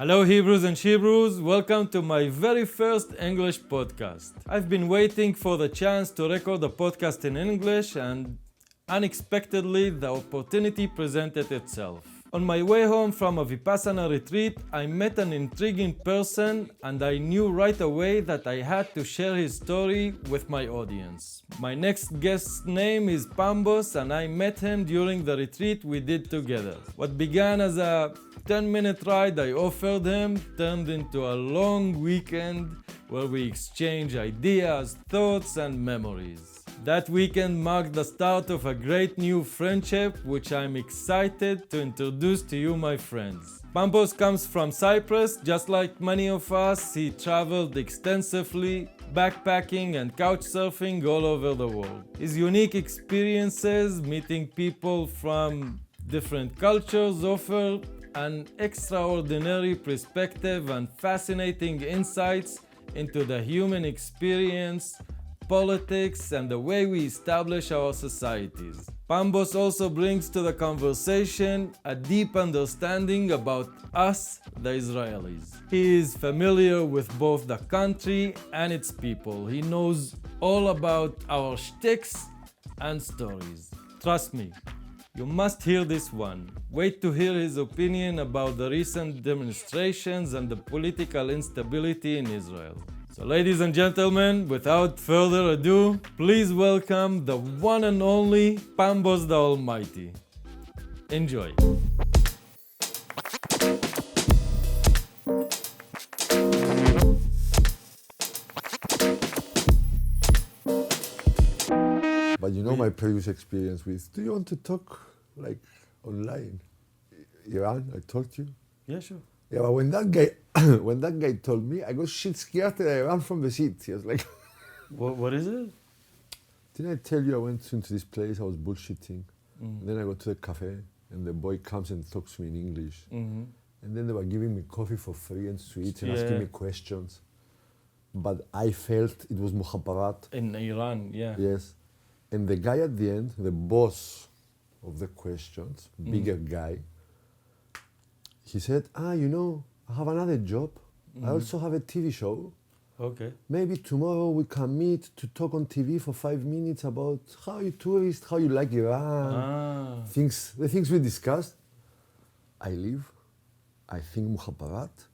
Hello Hebrews and Shebrews, welcome to my very first English podcast. I've been waiting for the chance to record a podcast in English and unexpectedly the opportunity presented itself. On my way home from a Vipassana retreat, I met an intriguing person and I knew right away that I had to share his story with my audience. My next guest's name is Pambos and I met him during the retreat we did together. What began as a 10-minute ride I offered him turned into a long weekend where we exchanged ideas, thoughts and memories. That weekend marked the start of a great new friendship which I'm excited to introduce to you, my friends. Pambos comes from Cyprus. Just like many of us, he traveled extensively, backpacking and couch surfing all over the world. His unique experiences meeting people from different cultures offer an extraordinary perspective and fascinating insights into the human experience, politics, and the way we establish our societies. Pambos also brings to the conversation a deep understanding about us, the Israelis. He is familiar with both the country and its people. He knows all about our shticks and stories. Trust me, you must hear this one. Wait to hear his opinion about the recent demonstrations and the political instability in Israel. So ladies and gentlemen, without further ado, please welcome the one and only Pambos the Almighty. Enjoy. But you know my previous experience with, do you want to talk like online? Iran, I told you. Yeah, sure. Yeah, but when that guy told me, I got shit scared and I ran from the seat. He was like, What is it? didn't I tell you I went into this place, I was bullshitting. Then I go to the cafe and the boy comes and talks to me in English. And then they were giving me coffee for free and sweets and asking me questions. But I felt it was mukhabarat. In Iran, yeah. Yes. And the guy at the end, the boss of the questions, bigger guy, he said, you know, I have another job. I also have a TV show. Okay. Maybe tomorrow we can meet to talk on TV for 5 minutes about how you tourist, how you like Iran, the things we discussed. I leave. I think mukhabarat.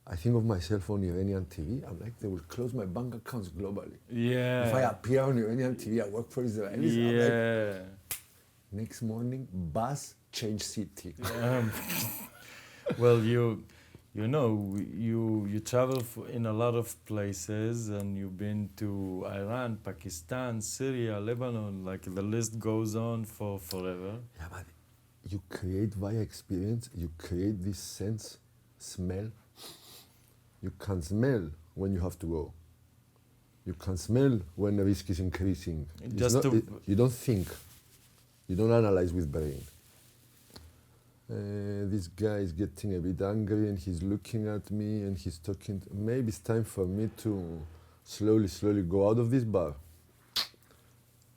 I think of myself on Iranian TV. I'm like, they will close my bank accounts globally. Yeah. If I appear on Iranian TV, I work for Israelis. I'm Yeah. like, next morning, bus, change city. Well, you travel in a lot of places, and you've been to Iran, Pakistan, Syria, Lebanon. Like the list goes on for forever. Yeah, but you create via experience. You create this sense, smell. You can smell when you have to go. You can smell when the risk is increasing. You don't think. You don't analyze with brain. This guy is getting a bit angry and he's looking at me and he's talking. Maybe it's time for me to slowly go out of this bar.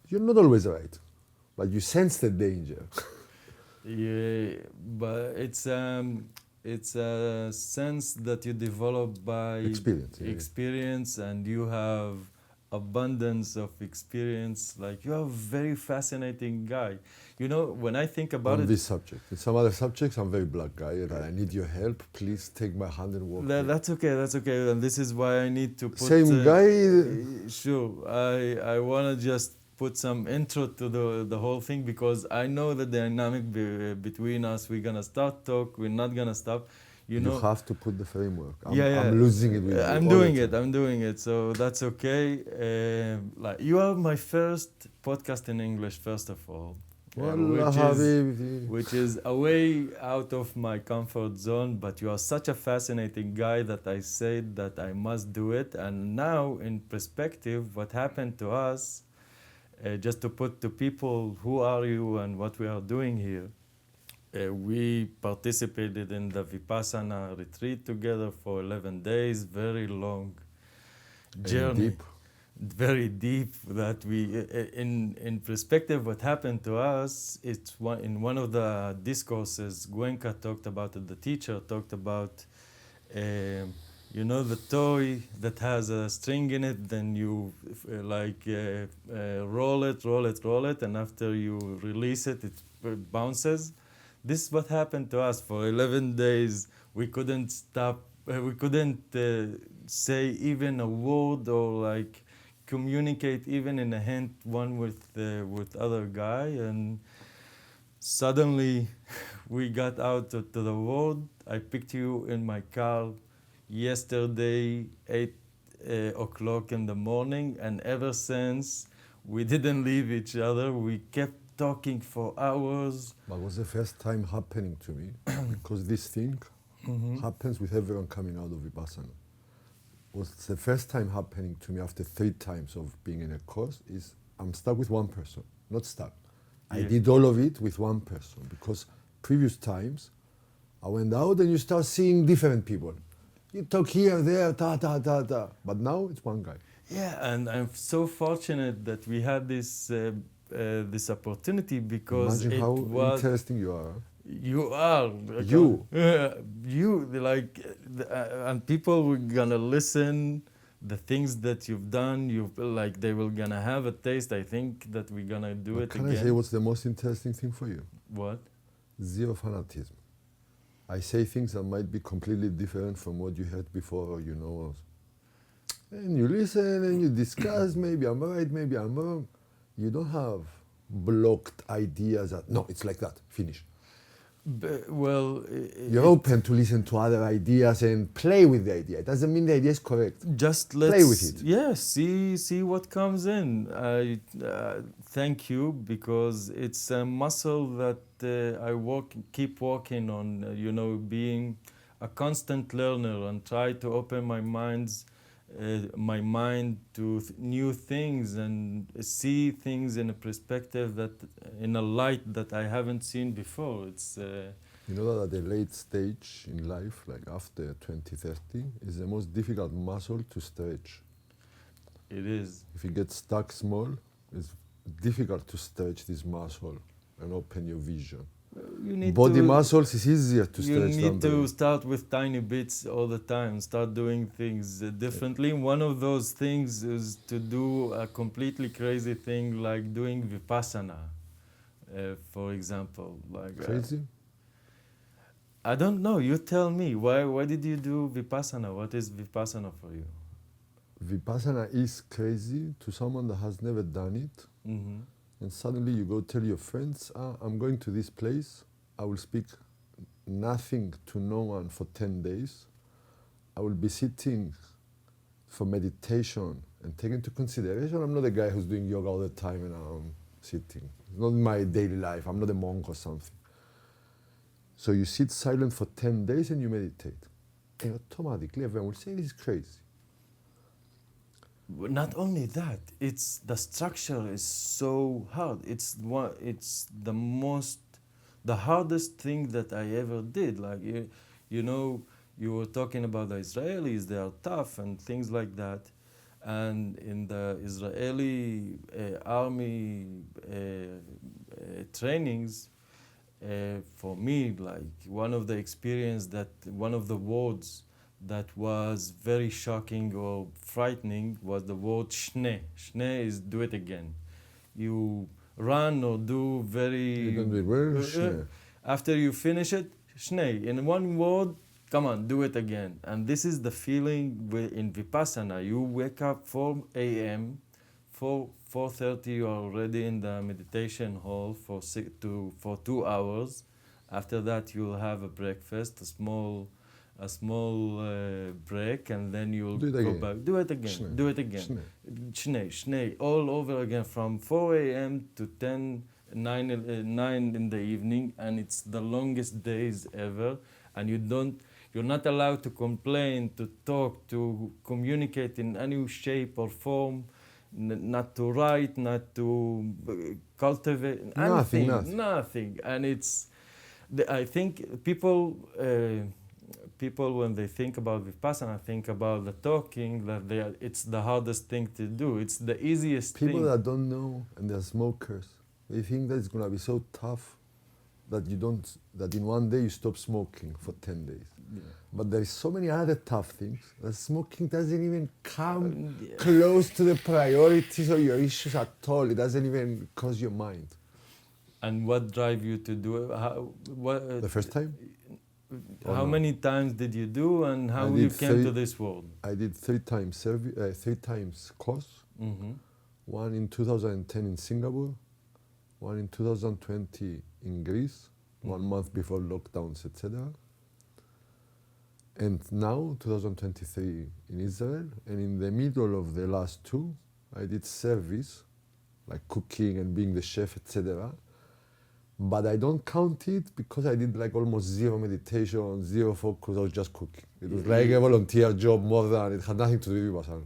You're not always right, but you sense the danger. Yeah, but it's a sense that you develop by experience, and you have abundance of experience. Like, you're a very fascinating guy. You know, when I think about on this subject. In some other subjects, I'm a very black guy and I need your help. Please take my hand and walk. That's okay. And this is why I need to put... Same guy? Sure. I want to just put some intro to the whole thing, because I know the dynamic between us. We're going to start talk. We're not going to stop. You have to put the framework. I'm losing it with you. I'm doing it. So that's okay. Like, you are my first podcast in English, first of all. Which is a way out of my comfort zone, but you are such a fascinating guy that I said that I must do it. And now, in perspective, what happened to us, just to put to people who are you and what we are doing here, we participated in the Vipassana retreat together for 11 days, very long journey. Deep. Very deep, that we, in perspective, what happened to us, in one of the discourses Gwenka talked about it, the teacher talked about You know the toy that has a string in it, then you roll it, and after you release it, it bounces. This is what happened to us for 11 days. We couldn't stop, we couldn't say even a word or like communicate even in a hint one with other guy, and suddenly we got out to the road. I picked you in my car yesterday, 8 o'clock in the morning, and ever since we didn't leave each other. We kept talking for hours. But was the first time happening to me because this thing happens with everyone coming out of Vipassana. Was the first time happening to me after 3 times of being in a course is I'm stuck with one person, not stuck. I Yeah. did all of it with one person because previous times I went out and you start seeing different people. You talk here, there, ta. But now it's one guy. Yeah, and I'm so fortunate that we had this opportunity because Imagine it how was. interesting you are. You are. You. You, like, and people were gonna listen the things that you've done. Like, they will gonna have a taste. I think that we're gonna do But it can again. I say what's the most interesting thing for you? What? Zero fanatism. I say things that might be completely different from what you heard before or you know. And you listen and you discuss, maybe I'm right, maybe I'm wrong. You don't have blocked ideas that, no, it's like that, finish. Well, You're open to listen to other ideas and play with the idea. It doesn't mean the idea is correct. just let's Play with it. Yeah, see what comes in. I thank you, because it's a muscle that keep working on. Being a constant learner and try to open my mind to new things and see things in a perspective in a light that I haven't seen before. It's You know that at the late stage in life, like after 2030, is the most difficult muscle to stretch. it is. If you get stuck small, it's difficult to stretch this muscle and open your vision. You need Body to, muscles is easier to You stretch need than to the... start with tiny bits all the time. Start doing things differently. One of those things is to do a completely crazy thing like doing Vipassana, for example. Like Crazy? I don't know. You tell me. Why did you do Vipassana? What is Vipassana for you? Vipassana is crazy to someone that has never done it. Mm-hmm. And suddenly you go tell your friends, I'm going to this place. I will speak nothing to no one for 10 days. I will be sitting for meditation and take into consideration I'm not a guy who's doing yoga all the time and I'm sitting. It's not my daily life. I'm not a monk or something. So you sit silent for 10 days and you meditate. And automatically everyone will say this is crazy. Not only that, it's the structure is so hard. It's the hardest thing that I ever did. Like you were talking about the Israelis; they are tough and things like that. And in the Israeli army trainings, for me, like one of the words that was very shocking or frightening was the word shne. Shne is do it again. You run or do very... You don't do it well, shne. After you finish it, shne. In one word, come on, do it again. And this is the feeling in Vipassana. You wake up 4 a.m., 4:30 you are already in the meditation hall for 2 hours. After that you'll have a breakfast, a small break, and then you'll go back. Do it again. Shne. Do it again. Shne. All over again from 4 a.m. to 9 in the evening, and it's the longest days ever. And you're not allowed to complain, to talk, to communicate in any shape or form, not to write, not to cultivate, nothing. And I think people when they think about Vipassana think about the talking, that it's the hardest thing to do. It's the easiest thing. People that don't know and they're smokers, they think that it's going to be so tough that in one day you stop smoking for 10 days. But there's so many other tough things that smoking doesn't even come close to the priorities of your issues at all. It doesn't even cross your mind. And what drive you to do it? The first time? How many times did you do, and how you came to this world? I did 3 times course. Mm-hmm. One in 2010 in Singapore, one in 2020 in Greece, 1 month before lockdowns, etc. And now, 2023 in Israel, and in the middle of the last 2, I did service, like cooking and being the chef, etc. But I don't count it because I did like almost 0 meditation, 0 focus, I was just cooking. It was like a volunteer job more than, it had nothing to do with Vipassana.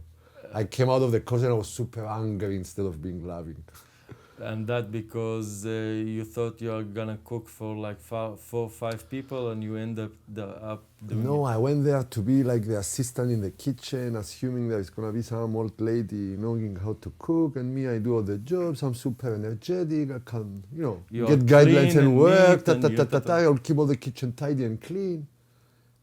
I came out of the course and I was super angry instead of being loving. And that because you thought you are gonna cook for like 4 or 5 people, and you end up doing No, I went there to be like the assistant in the kitchen, assuming there's gonna be some old lady knowing how to cook, and me, I do all the jobs. I'm super energetic. I can, get guidelines and work. I'll keep all the kitchen tidy and clean.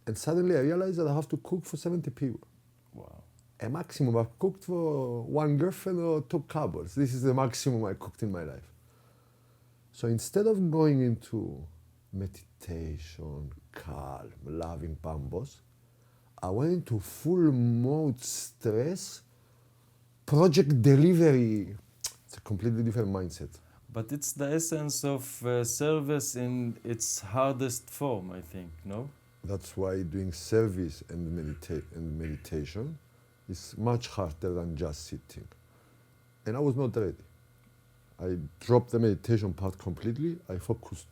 And suddenly I realized that I have to cook for 70 people. Wow. A maximum I've cooked for 1 girlfriend or 2 couples. This is the maximum I cooked in my life. So instead of going into meditation, calm, loving Pambos, I went into full mode stress, project delivery. It's a completely different mindset. But it's the essence of service in its hardest form, I think, no? That's why doing service and meditation is much harder than just sitting. And I was not ready. I dropped the meditation part completely. I focused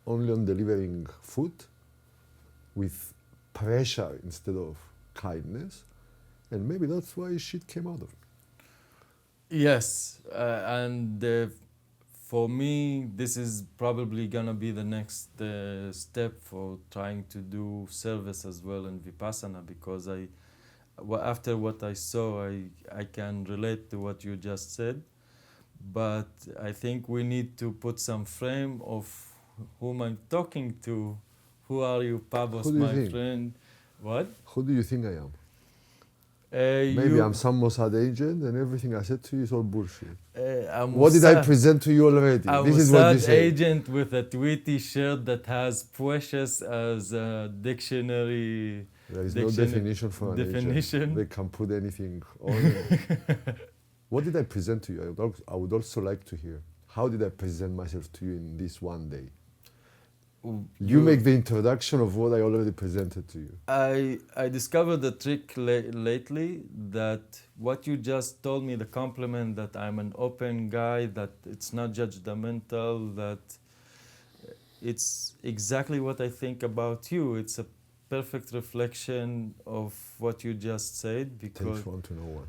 only on delivering food with pressure instead of kindness. And maybe that's why shit came out of it. Yes, and for me, this is probably gonna be the next step for trying to do service as well in Vipassana, because after what I saw, I can relate to what you just said, but I think we need to put some frame of whom I'm talking to. Who are you, Pabos, my friend? What? Who do you think I am? Maybe I'm some Mossad agent and everything I said to you is all bullshit. What did I present to you already? This is what you say. Agent with a Tweety shirt that has precious as a dictionary. There is no definition for an agent. They can put anything on it. What did I present to you? I would also like to hear. How did I present myself to you in this one day? You make the introduction of what I already presented to you. I discovered a trick lately that what you just told me, the compliment that I'm an open guy, that it's not judgmental, that it's exactly what I think about you. It's a perfect reflection of what you just said. Because I just want to know why.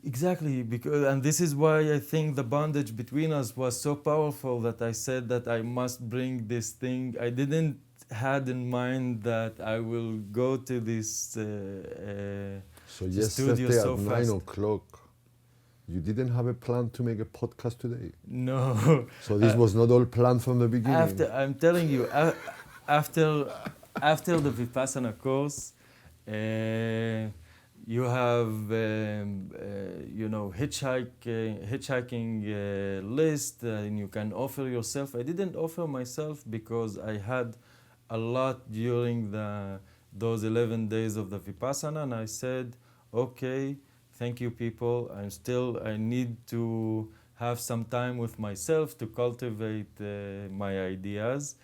Exactly, and this is why I think the bondage between us was so powerful that I said that I must bring this thing. I didn't had in mind that I will go to this so yesterday so at 9 o'clock, you didn't have a plan to make a podcast today? No. So this was not all planned from the beginning? I'm telling you, after the Vipassana course, you have, hitchhiking list, and you can offer yourself. I didn't offer myself because I had a lot during those 11 days of the Vipassana, and I said, okay, thank you, people. I need to have some time with myself to cultivate my ideas.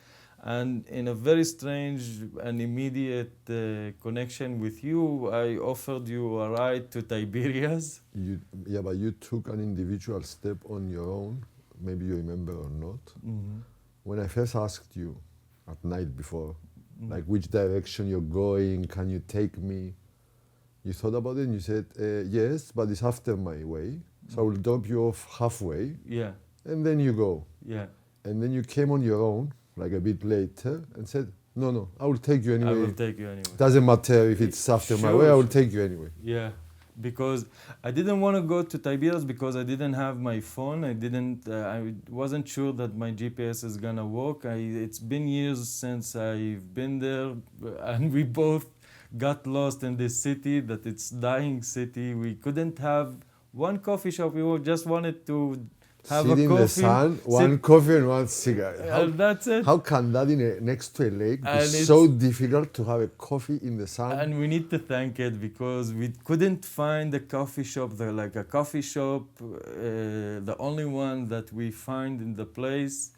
And in a very strange and immediate connection with you, I offered you a ride to Tiberias. But you took an individual step on your own, maybe you remember or not. Mm-hmm. When I first asked you at night before, like which direction you're going, can you take me? You thought about it and you said, yes, but it's after my way. So I will drop you off halfway. Yeah. And then you go. Yeah. And then you came on your own, like a bit later, and said, no, I will take you anyway. I will take you anyway. Doesn't matter if it's after my way, I will take you anyway. Yeah. because I didn't want to go to Tiberias because I didn't have my phone. I wasn't sure that my GPS is gonna work. It's been years since I've been there, and we both got lost in this city. That it's dying city. We couldn't have one coffee shop. Just wanted to have Sit a in coffee. the sun, one sit- coffee and one cigarette. and that's it. How can that next to a lake be And so difficult to have a coffee in the sun? And we need to thank it because we couldn't find a coffee shop there, like a coffee shop. The only one that we find in the place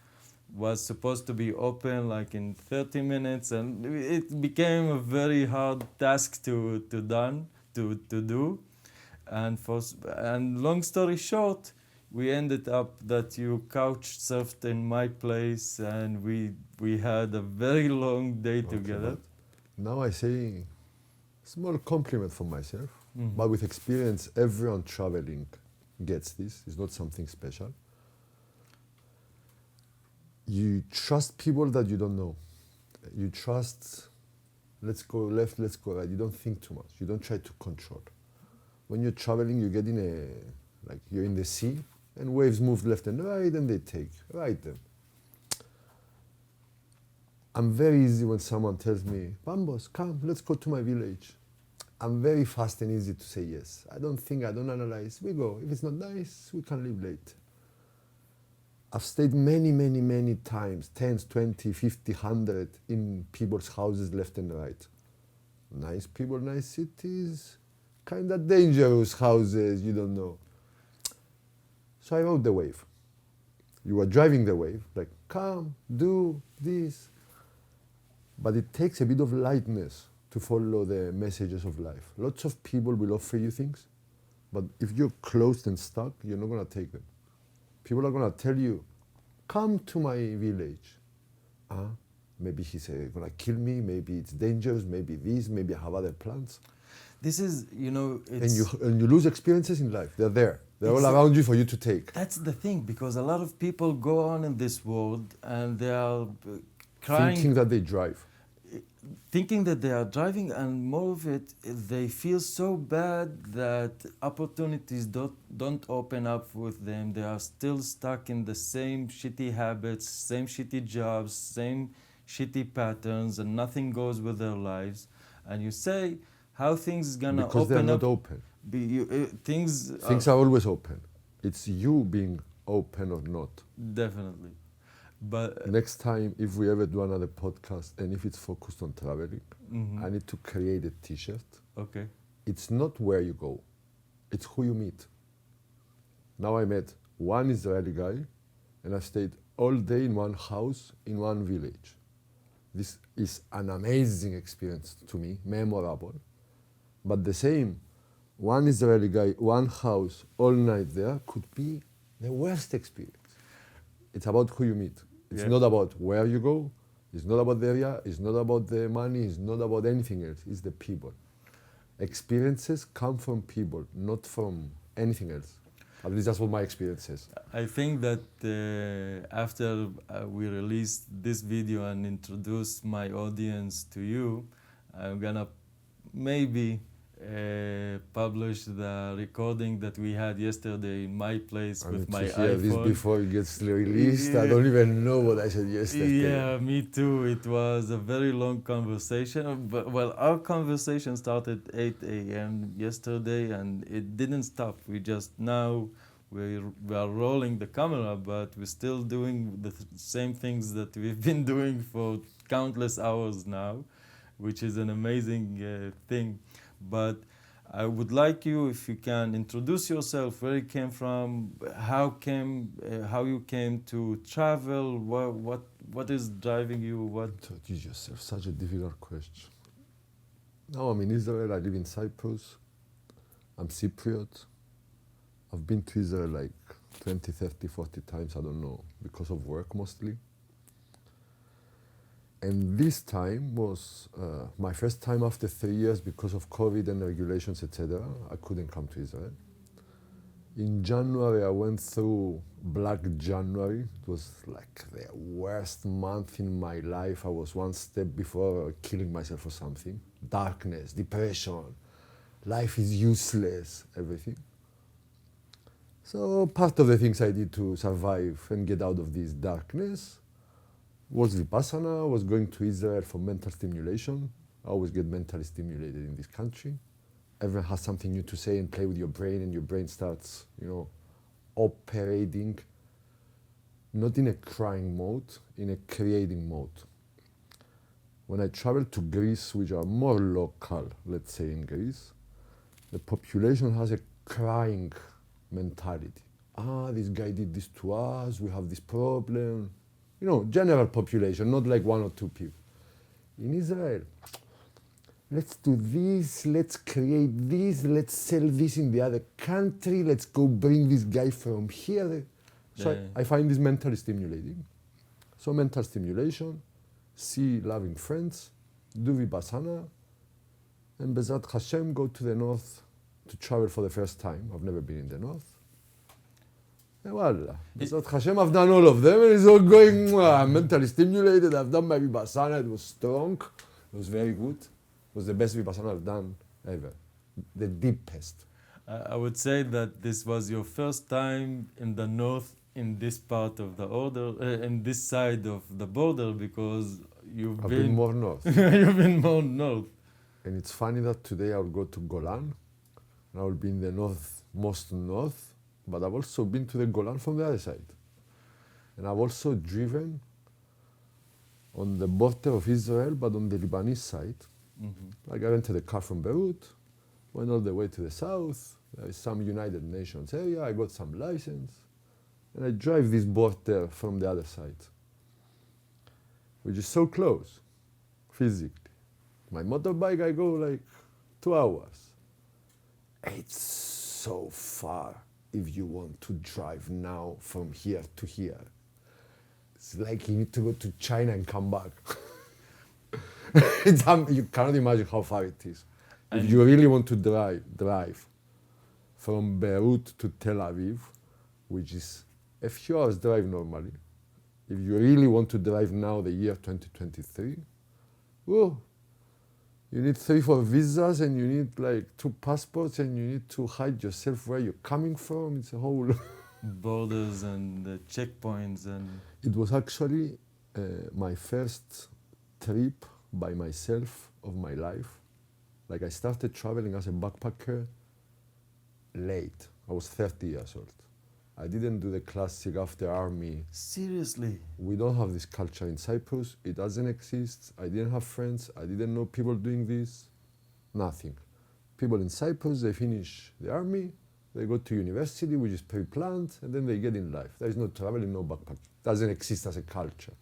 was supposed to be open like in 30 minutes, and it became a very hard task to do. And long story short, we ended up that you couch surfed in my place, and we had a very long day together. Now I say small compliment for myself, Mhm. but with experience, everyone traveling gets this. It's not something special. You trust people that you don't know. You trust, let's go left, let's go right. You don't think too much. You don't try to control. When you're traveling, you get in you're in the sea, and waves move left and right, and they take right then. I'm very easy when someone tells me, Pambos, come, let's go to my village. I'm very fast and easy to say yes. I don't analyze. We go. If it's not nice, we can leave late. I've stayed many times, 10, 20, 50, 100 in people's houses left and right. Nice people, nice cities, kind of dangerous houses, you don't know. So I rode the wave. You were driving the wave, like, come, do this. But it takes a bit of lightness to follow the messages of life. Lots of people will offer you things, but if you're closed and stuck, you're not going to take them. People are going to tell you, come to my village. Maybe he's going to kill me, maybe it's dangerous, maybe this, maybe I have other plans. This is, it's... And you lose experiences in life. They're there. They're all around you for you to take. That's the thing, because a lot of people go on in this world and they are crying... Thinking that they drive. Thinking that they are driving, and more of it, they feel so bad that opportunities don't open up with them. They are still stuck in the same shitty habits, same shitty jobs, same shitty patterns, and nothing goes with their lives. And you say, how things gonna because open they're up? not open. Things are always open. It's you being open or not. Definitely. But next time, if we ever do another podcast and if it's focused on traveling, Mhm. I need to create a t-shirt. Okay. It's not where you go, it's who you meet. Now I met one Israeli guy and I stayed all day in one house in one village. This is an amazing experience to me, memorable. But the same, one Israeli guy, one house, all night there could be the worst experience. It's about who you meet. It's Yeah. not about where you go. It's not about the area. It's not about the money. It's not about anything else. It's the people. Experiences come from people, not from anything else. At least that's what my experience is. I think that after we release this video and introduce my audience to you, I'm gonna maybe publish the recording that we had yesterday in my place with my hear iPhone. this before it gets released. I Yeah. don't even know what I said yesterday. Yeah, me too. It was a very long conversation. But, well, our conversation started 8 a.m. yesterday and it didn't stop. We are rolling the camera, but we're still doing the same things that we've been doing for countless hours now, which is an amazing thing. But I would like you, if you can, introduce yourself, where you came from, how you came to travel, what is driving you, what... Jesus, such a difficult question. Now I'm in Israel, I live in Cyprus. I'm Cypriot. I've been to Israel like 20, 30, 40 times, I don't know, because of work mostly. And this time was my first time after 3 years because of COVID and regulations, etc. I couldn't come to Israel. In January, I went through Black January. It was like the worst month in my life. I was one step before killing myself for something. Darkness, depression, life is useless, everything. So part of the things I did to survive and get out of this darkness was Vipassana, was going to Israel for mental stimulation. I always get mentally stimulated in this country. Everyone has something new to say and play with your brain, and your brain starts, operating, not in a crying mode, in a creating mode. When I traveled to Greece, which are more local, let's say in Greece, the population has a crying mentality. This guy did this to us, we have this problem. General population, not like one or two people. In Israel, let's do this, let's create this, let's sell this in the other country, let's go bring this guy from here. So I find this mentally stimulating. So mental stimulation, see loving friends, do Vipassana, and Bezrat Hashem go to the north to travel for the first time. I've never been in the north. And voila, Bezrat Hashem, I've done all of them, and it's all going mentally stimulated. I've done my Vipassana, it was strong, it was very good. It was the best Vipassana I've done ever, the deepest. I would say that this was your first time in the north, in this part of the order, in this side of the border, because I've been more north. You've been more north. And it's funny that today I'll go to Golan, and I'll be in the most north, but I've also been to the Golan from the other side. And I've also driven on the border of Israel, but on the Lebanese side. Mm-hmm. Like I rented a car from Beirut, went all the way to the south, there is some United Nations area, I got some license, and I drive this border from the other side, which is so close, physically. My motorbike, I go like 2 hours. It's so far if you want to drive now from here to here. It's like you need to go to China and come back. You cannot imagine how far it is. If you really want to drive from Beirut to Tel Aviv, which is a few hours drive normally, if you really want to drive now the year 2023, you need 3-4 visas, and you need like 2 passports, and you need to hide yourself where you're coming from. It's a whole borders and checkpoints. And it was actually my first trip by myself of my life. Like I started traveling as a backpacker late. I was 30 years old. I didn't do the classic after army. Seriously? We don't have this culture in Cyprus. It doesn't exist. I didn't have friends. I didn't know people doing this. Nothing. People in Cyprus, they finish the army, they go to university, which is pre-planned, and then they get in life. There is no traveling, no backpacking. It doesn't exist as a culture.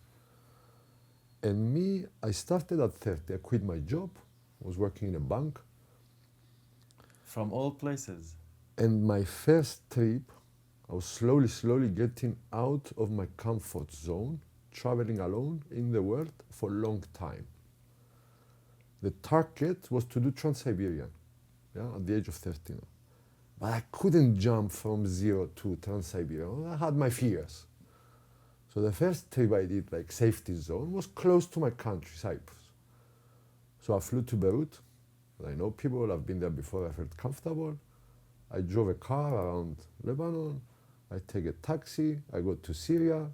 And me, I started at 30. I quit my job. I was working in a bank. From all places? And my first trip, I was slowly getting out of my comfort zone, traveling alone in the world for a long time. The target was to do Trans-Siberian, at the age of 13. But I couldn't jump from 0 to Trans-Siberian. I had my fears. So the first trip I did, like safety zone, was close to my country, Cyprus. So I flew to Beirut. I know people, I've been there before, I felt comfortable. I drove a car around Lebanon. I take a taxi, I go to Syria.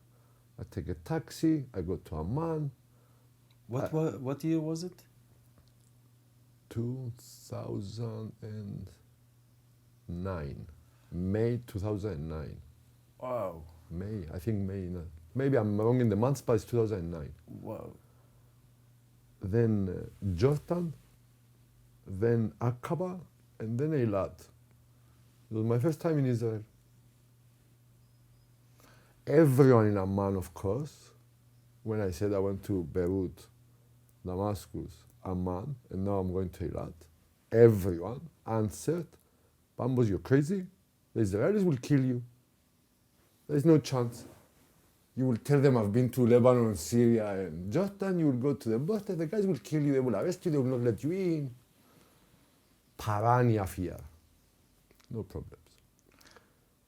I take a taxi, I go to Amman. What year was it? 2009. May 2009. Wow. May, I think May. No. Maybe I'm wrong in the months, but it's 2009. Wow. Then Jordan, then Aqaba, and then Eilat. It was my first time in Israel. Everyone in Amman, of course, when I said I went to Beirut, Damascus, Amman, and now I'm going to Eilat, everyone answered, Pambos, you're crazy. The Israelis will kill you. There's no chance. You will tell them I've been to Lebanon, Syria, and Jordan. You will go to the border. The guys will kill you. They will arrest you. They will not let you in. Parania fear. No problems.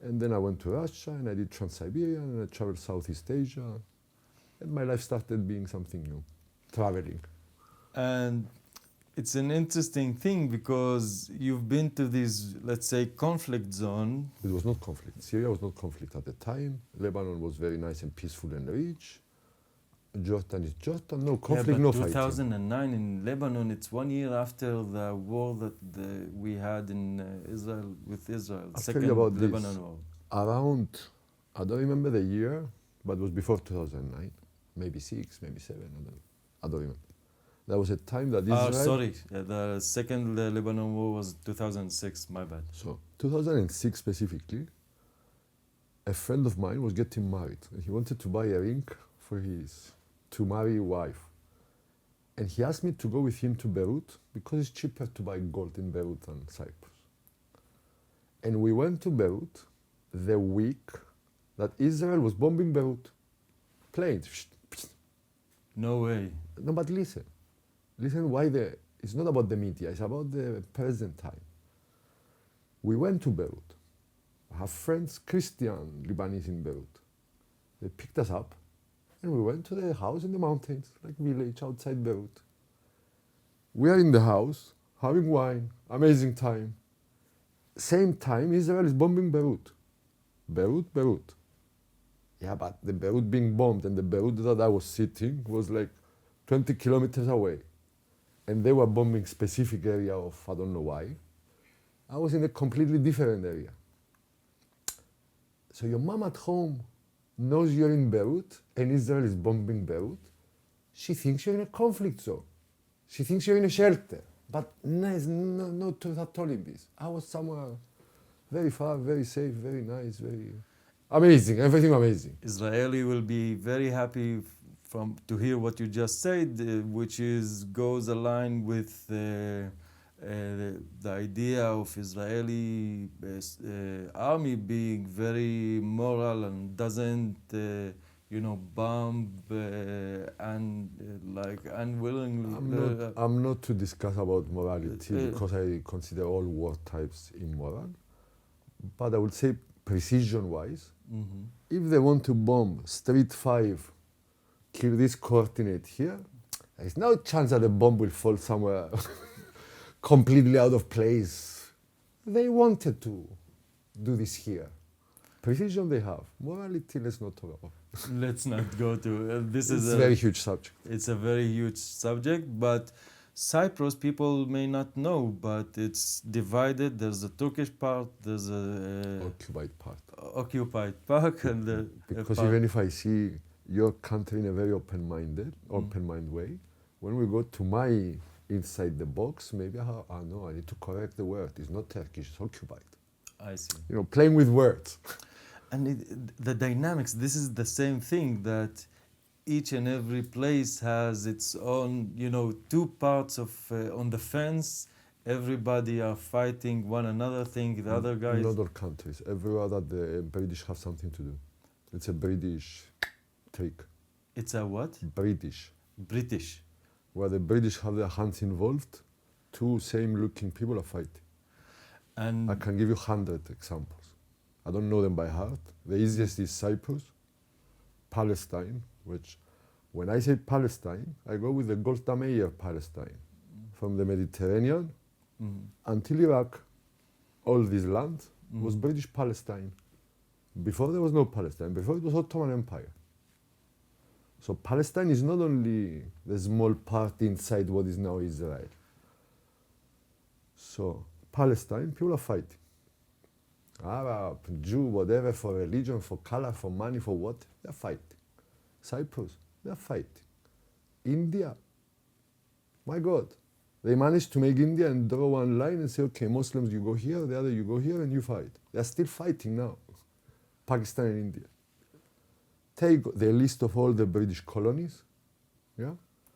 And then I went to Russia, and I did Trans-Siberian, and I traveled Southeast Asia. And my life started being something new, traveling. And It's an interesting thing because you've been to this, let's say, conflict zone. It was not conflict. Syria was not conflict at the time. Lebanon was very nice and peaceful and rich. Jordan is Jordan. No conflict, yeah, but no fighting. 2009 in Lebanon, it's 1 year after the war that we had in Israel with Israel. I'll Second tell you about Lebanon this. war. Around, I don't remember the year, but it was before 2009. Maybe 6, maybe 7, I don't remember. There was a time that Israel... Sorry, the second Lebanon war was 2006, my bad. So, 2006 specifically, a friend of mine was getting married. And he wanted to buy a ring to marry a wife. And he asked me to go with him to Beirut because it's cheaper to buy gold in Beirut than Cyprus. And we went to Beirut the week that Israel was bombing Beirut. Planes. No way. No, but listen. Listen why it's not about the media, it's about the present time. We went to Beirut. I have friends, Christian Lebanese in Beirut. They picked us up and we went to their house in the mountains, like village outside Beirut. We are in the house, having wine, amazing time. Same time, Israel is bombing Beirut. Beirut. Yeah, but the Beirut being bombed and the Beirut that I was sitting was like 20 kilometers away. And they were bombing specific area of, I don't know why. I was in a completely different area. So your mom at home knows you're in Beirut and Israel is bombing Beirut. She thinks you're in a conflict zone. She thinks you're in a shelter. But there's no truth at all in this. I was somewhere very far, very safe, very nice, very amazing, everything amazing. Israeli will be very happy to hear what you just said, which goes aligned with the idea of Israeli army being very moral and doesn't, bomb and like unwillingly. I'm not to discuss about morality because I consider all war types immoral. But I would say precision-wise, if they want to bomb Street 5, kill this coordinate here, there's no chance that the bomb will fall somewhere completely out of place. They wanted to do this here. Precision they have. Morality, let's not talk about. Let's not go to this. It's a very huge subject. It's a very huge subject, but Cyprus people may not know, but it's divided. There's a Turkish part, there's a occupied part, and because even if I see your country in a very open mind way, when we go to my inside the box, maybe I need to correct the word. It's not Turkish, it's occupied. I see. Playing with words. And the dynamics, this is the same thing that each and every place has its own, two parts of on the fence. Everybody are fighting one another thing, the other guys. In other countries, everywhere that the British have something to do. It's a British trick. It's a what? British. Where the British have their hands involved, two same looking people are fighting. And I can give you 100 examples. I don't know them by heart. The easiest is Cyprus, Palestine, which when I say Palestine, I go with the Golda Meir Palestine. From the Mediterranean until Iraq, all this land was British Palestine. Before there was no Palestine, before it was Ottoman Empire. So Palestine is not only the small part inside what is now Israel. So Palestine, people are fighting. Arab, Jew, whatever, for religion, for color, for money, for what, they're fighting. Cyprus, they're fighting. India, my God, they managed to make India and draw one line and say, okay, Muslims, you go here, the other you go here, and you fight. They're still fighting now, Pakistan and India. Take the list of all the British colonies, yeah?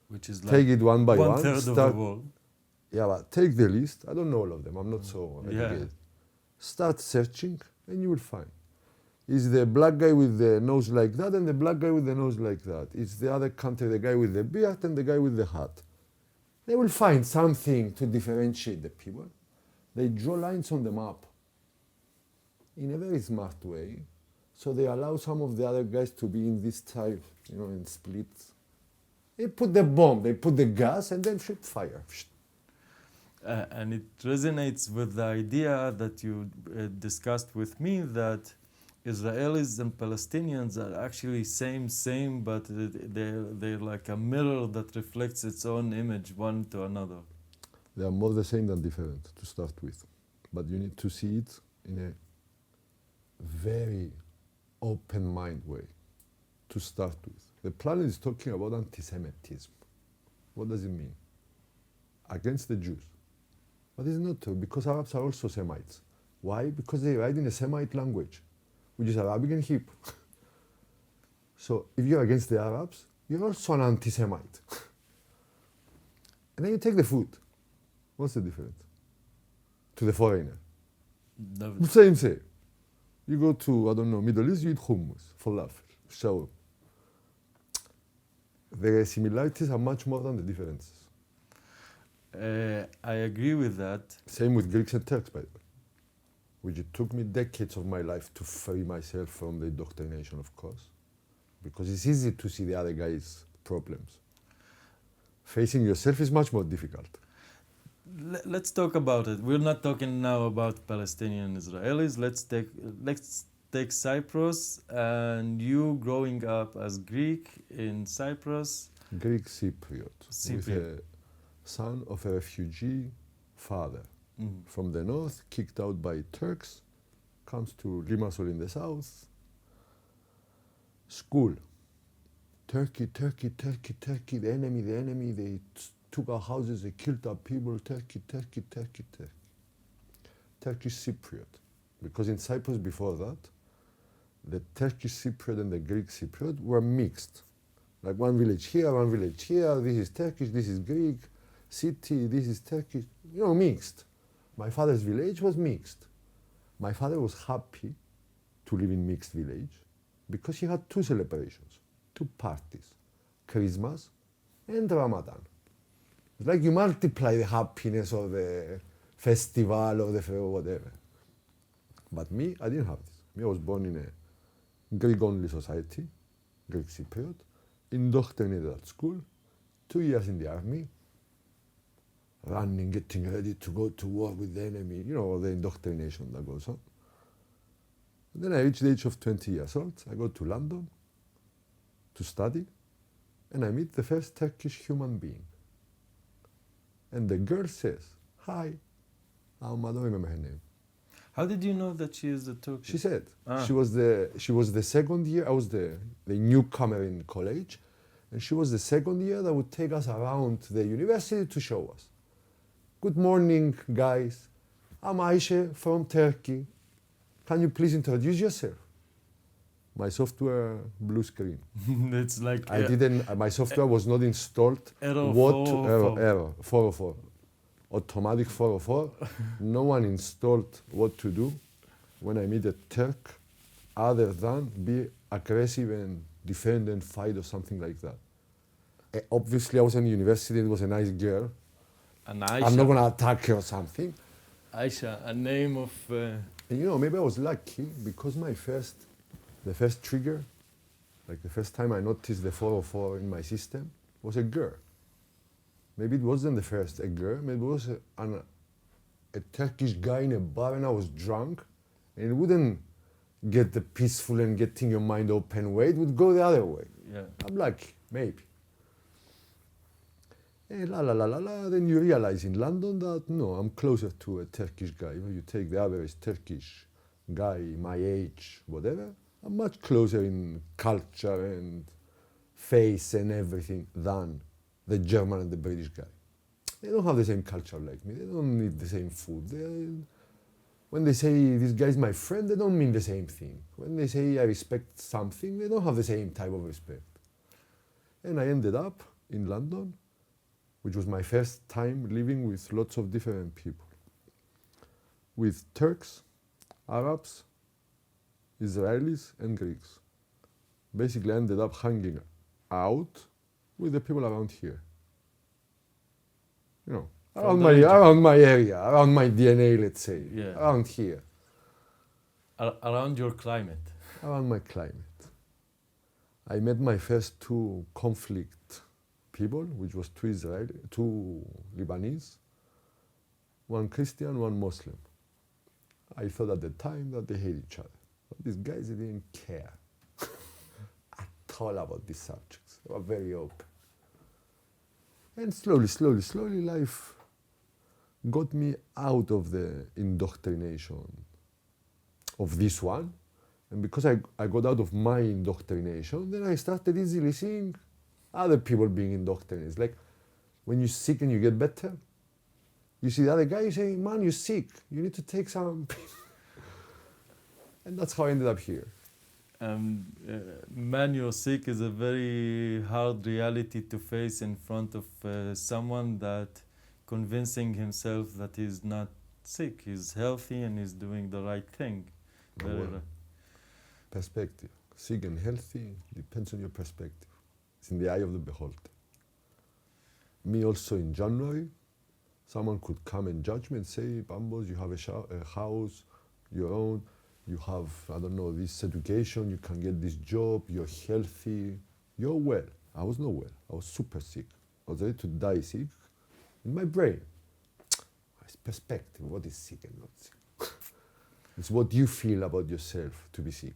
Which is like take it one by one. 1/3 of the world. Yeah, but take the list. I don't know all of them. I'm not so educated. Start searching and you will find. Is the black guy with the nose like that and the black guy with the nose like that? Is the other country the guy with the beard and the guy with the hat? They will find something to differentiate the people. They draw lines on the map in a very smart way. So they allow some of the other guys to be in this type, in splits. They put the bomb, they put the gas and then shoot fire. And it resonates with the idea that you discussed with me that Israelis and Palestinians are actually same, but they're like a mirror that reflects its own image one to another. They are more the same than different to start with. But you need to see it in a very open mind way to start with. The planet is talking about anti-Semitism. What does it mean? Against the Jews. But it's not true, because Arabs are also Semites. Why? Because they write in a Semite language, which is Arabic and Hebrew. So if you're against the Arabs, you're also an anti-Semite. And then you take the food. What's the difference? To the foreigner. Same. You go to, I don't know, Middle East, you eat hummus, falafel, shawarma. The similarities are much more than the differences. I agree with that. Same with Greeks and Turks, by the way, which it took me decades of my life to free myself from the indoctrination, of course, because it's easy to see the other guy's problems. Facing yourself is much more difficult. Let's talk about it. We're not talking now about Palestinian Israelis. Let's take Cyprus, and you growing up as Greek in Cyprus. Greek Cypriot. With a son of a refugee father from the north, kicked out by Turks, comes to Limassol in the south. School. Turkey, the enemy, they took our houses, they killed our people, Turkey. Turkish Cypriot. Because in Cyprus before that, the Turkish Cypriot and the Greek Cypriot were mixed. Like one village here, this is Turkish, this is Greek, city, this is Turkish, mixed. My father's village was mixed. My father was happy to live in mixed village because he had two celebrations, two parties, Christmas and Ramadan. It's like you multiply the happiness of the festival or the whatever. But me, I didn't have this. Me, I was born in a Greek-only society, Greek Cypriot, indoctrinated at school, 2 years in the army, running, getting ready to go to war with the enemy, the indoctrination that goes on. And then I reached the age of 20 years old. I go to London to study, and I meet the first Turkish human being. And the girl says, "Hi." I don't remember her name. How did you know that she is a Turkish? She said. She was the second year. I was the newcomer in college, and she was the second year that would take us around the university to show us. "Good morning, guys. I'm Ayşe from Turkey. Can you please introduce yourself?" My software blue screen. It's like my software was not installed. Error 404. Automatic 404. No one installed what to do when I meet a Turk other than be aggressive and defend and fight or something like that. Obviously, I was in university, it was a nice girl. And Aisha. I'm not going to attack her or something. Aisha, a name of... And maybe I was lucky because the first trigger, like the first time I noticed the 404 in my system, was a girl. Maybe it wasn't the first a girl, maybe it was a Turkish guy in a bar and I was drunk, and it wouldn't get the peaceful and getting your mind open way, it would go the other way. Yeah. I'm lucky, maybe. And then you realize in London that no, I'm closer to a Turkish guy. If you take the average Turkish guy, my age, whatever, I'm much closer in culture and face and everything than the German and the British guy. They don't have the same culture like me. They don't eat the same food. When they say this guy is my friend, they don't mean the same thing. When they say I respect something, they don't have the same type of respect. And I ended up in London, which was my first time living with lots of different people. With Turks, Arabs, Israelis, and Greeks. Basically, I ended up hanging out with the people around here. Around my area, around my DNA, let's say. Yeah. Around here. Around your climate. Around my climate. I met my first two conflict people, which was two Lebanese, one Christian, one Muslim. I thought at the time that they hate each other. But these guys, they didn't care at all about these subjects. They were very open. And slowly, life got me out of the indoctrination of this one. And because I got out of my indoctrination, then I started easily seeing other people being indoctrinated. It's like when you're sick and you get better, you see the other guy, you say, man, you're sick. You need to take some. And that's how I ended up here. Man, you're sick is a very hard reality to face in front of someone that convincing himself that he's not sick, he's healthy and he's doing the right thing. Perspective. Sick and healthy depends on your perspective. It's in the eye of the beholder. Me also in January, someone could come and judge me and say, Pambos, you have a house, your own, you have, I don't know, this education, you can get this job, you're healthy, you're well. I was not well, I was super sick. I was ready to die sick in my brain. It's perspective, what is sick and not sick? It's what you feel about yourself to be sick.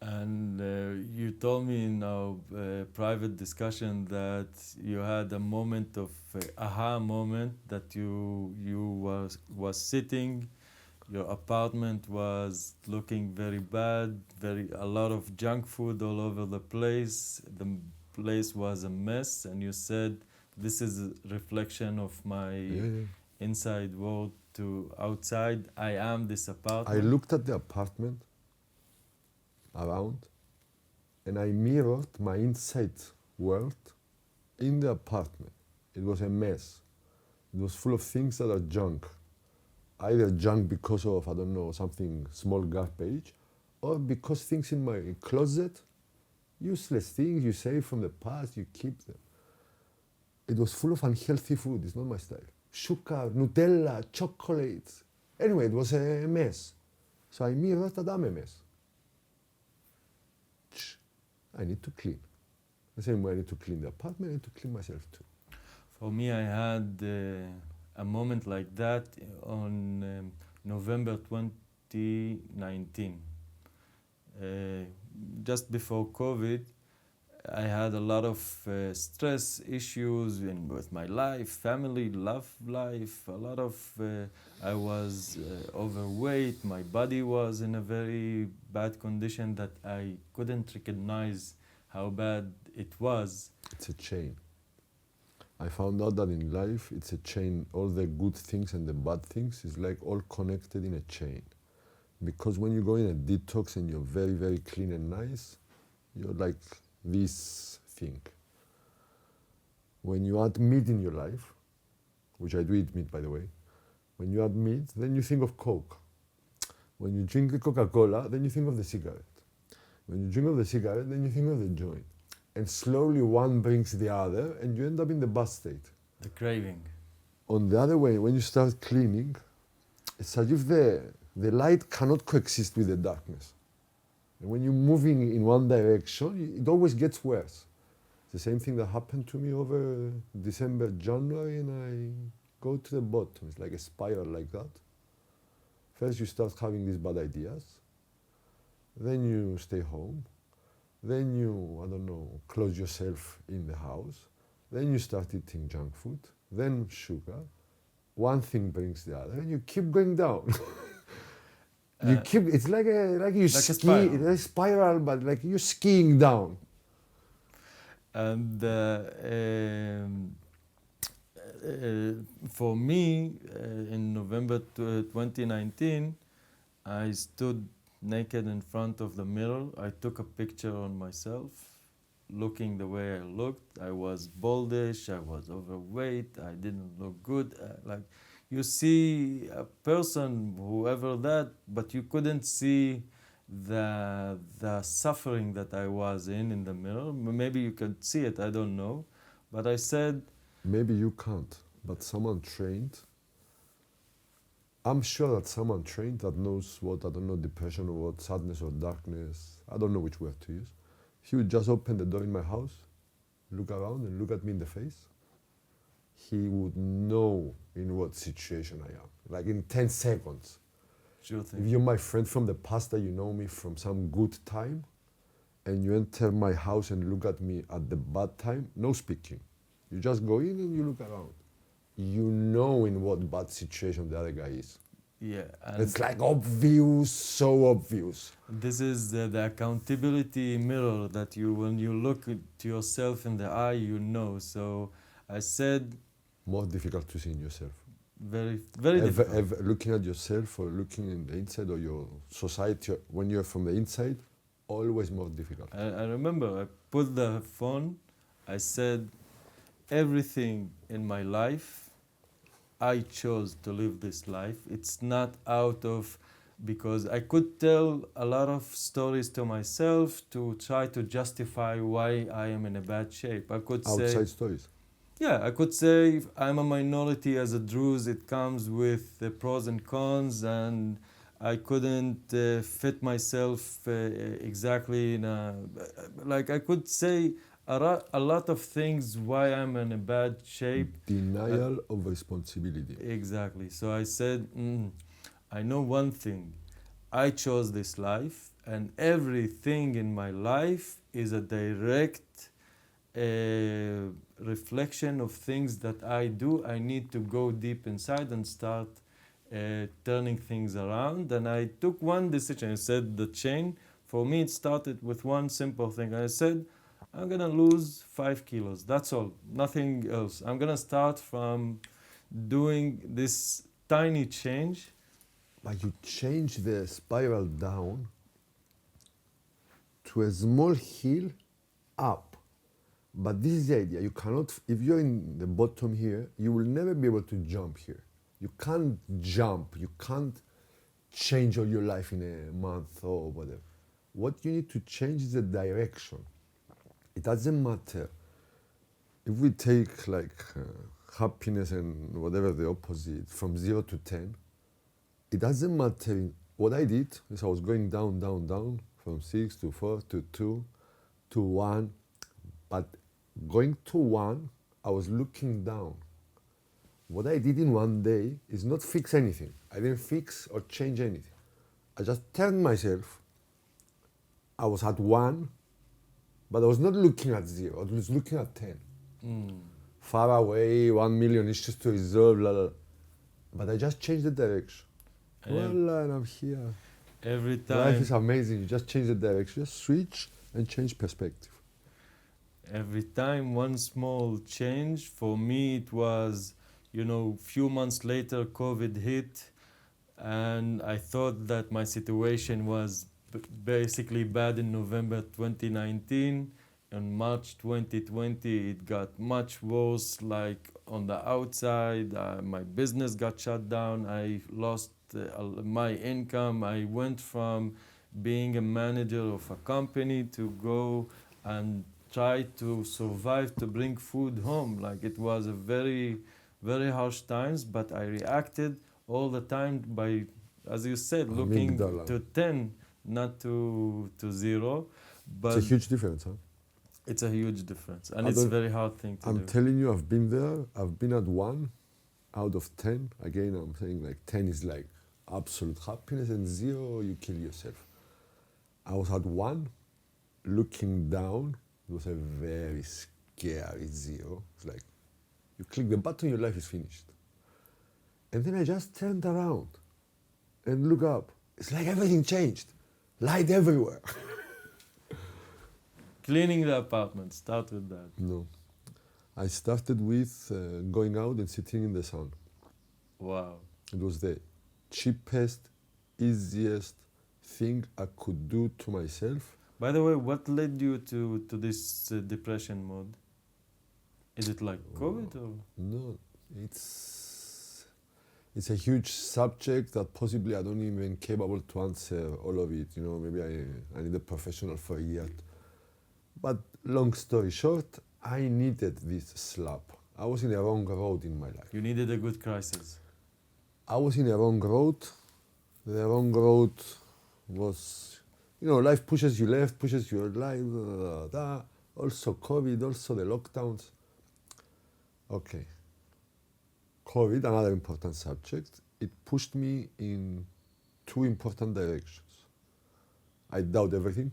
And you told me in our private discussion that you had a moment of aha moment that you was sitting, your apartment was looking very bad, a lot of junk food all over the place. The place was a mess, and you said, "This is a reflection of my inside world to outside. I am this apartment." I looked at the apartment around, and I mirrored my inside world in the apartment. It was a mess. It was full of things that are junk. Either junk because of, I don't know, something small garbage, or because things in my closet, useless things you save from the past, you keep them. It was full of unhealthy food, it's not my style. Sugar, Nutella, chocolates. Anyway, it was a mess. So I mirrored that I'm a mess. I need to clean. The same way I need to clean the apartment, I need to clean myself too. For me, I had a moment like that on November 2019. Just before COVID, I had a lot of stress issues with my life, family, love life, a lot of, I was overweight, my body was in a very bad condition that I couldn't recognize how bad it was. It's a chain. I found out that in life, it's a chain. All the good things and the bad things is like all connected in a chain. Because when you go in a detox and you're very, very clean and nice, you're like this thing. When you add meat in your life, which I do eat meat by the way, when you add meat, then you think of Coke. When you drink the Coca-Cola, then you think of the cigarette. When you drink of the cigarette, then you think of the joint. And slowly one brings the other and you end up in the bad state. The craving. On the other way, when you start cleaning, it's as if the light cannot coexist with the darkness. And when you're moving in one direction, it always gets worse. It's the same thing that happened to me over December, January, and I go to the bottom. It's like a spiral like that. First you start having these bad ideas, then you stay home, then you, I don't know, close yourself in the house, then you start eating junk food, then sugar, one thing brings the other, and you keep going down. It's like you ski, it's a spiral, but like you're skiing down. And for me, in November 2019, I stood naked in front of the mirror. I took a picture on myself, looking the way I looked. I was baldish, I was overweight, I didn't look good. Like you see a person, whoever that, but you couldn't see the suffering that I was in the mirror. Maybe you could see it, I don't know. But I said... Maybe you can't, but someone trained, I'm sure that someone trained that knows what, I don't know, depression or what, sadness or darkness, I don't know which word to use. He would just open the door in my house, look around and look at me in the face. he would know in what situation I am, like in 10 seconds. Sure If thing. you're my friend from the past that you know me from some good time, and you enter my house and look at me at the bad time, no speaking. You just go in and you look around. You know in what bad situation the other guy is. Yeah, and It's like obvious, so obvious. this is the accountability mirror that you, when you look at yourself in the eye, you know. So I said, More difficult to see in yourself. very difficult. Ever looking at yourself or looking in the inside or your society, when you're from the inside, always more difficult. I remember I put the phone, I said, everything in my life, I chose to live this life. It's not out of, because I could tell a lot of stories to myself to try to justify why I am in a bad shape. I could say, Outside stories. yeah, I could say if I'm a minority as a Druze, it comes with the pros and cons, and I couldn't fit myself exactly in a, like I could say a lot of things why I'm in a bad shape. Denial of responsibility. Exactly. So I said, I know one thing. I chose this life, and everything in my life is a direct reflection of things that I do. I need to go deep inside and start turning things around. And I took one decision. I said the chain. For me, it started with one simple thing. I said, I'm gonna lose 5 kilos. That's all. Nothing else. I'm gonna start from doing this tiny change. But you change the spiral down to a small hill up. But this is the idea. You cannot, if you're in the bottom here, you will never be able to jump here. You can't jump. You can't change all your life in a month or whatever. What you need to change is the direction. It doesn't matter. If we take like happiness and whatever the opposite from 0 to 10, it doesn't matter. What I did is I was going down, down, down from 6 to 4 to 2 to 1. But going to 1, I was looking down. What I did in one day is not fix anything. I didn't fix or change anything. I just turned myself. I was at 1, but I was not looking at 0. I was looking at 10. Far away, 1 million issues to resolve, blah, blah. But I just changed the direction. Voila, and I'm here. Every time. Life is amazing. You just change the direction, just switch and change perspective. Every time one small change. For me, it was, few months later, COVID hit, and I thought that my situation was basically bad in November 2019. In March 2020, it got much worse, like on the outside. My business got shut down. I lost my income. I went from being a manager of a company to go and try to survive to bring food home. Like, it was a very, very harsh times, but I reacted all the time by, as you said, looking to 10, not to 0. But it's a huge difference, huh? It's a huge difference, and it's a very hard thing to do. I'm telling you, I've been there. I've been at 1 out of 10. Again, I'm saying like 10 is like absolute happiness, and 0, you kill yourself. I was at 1, looking down. It was a very scary 0. It's like, you click the button, your life is finished. And then I just turned around and look up. It's like everything changed. Light everywhere. Cleaning the apartment, start with that. No. I started with going out and sitting in the sun. Wow. It was the cheapest, easiest thing I could do to myself. By the way, what led you to this depression mode? Is it like COVID or? No, it's a huge subject that possibly I don't even capable to answer all of it. Maybe I need a professional for a year. But long story short, I needed this slap. I was in a wrong road in my life. You needed a good crisis. I was in a wrong road. The wrong road was, life pushes you left, pushes you right, also COVID, also the lockdowns. Okay, COVID, another important subject, it pushed me in two important directions. I doubt everything.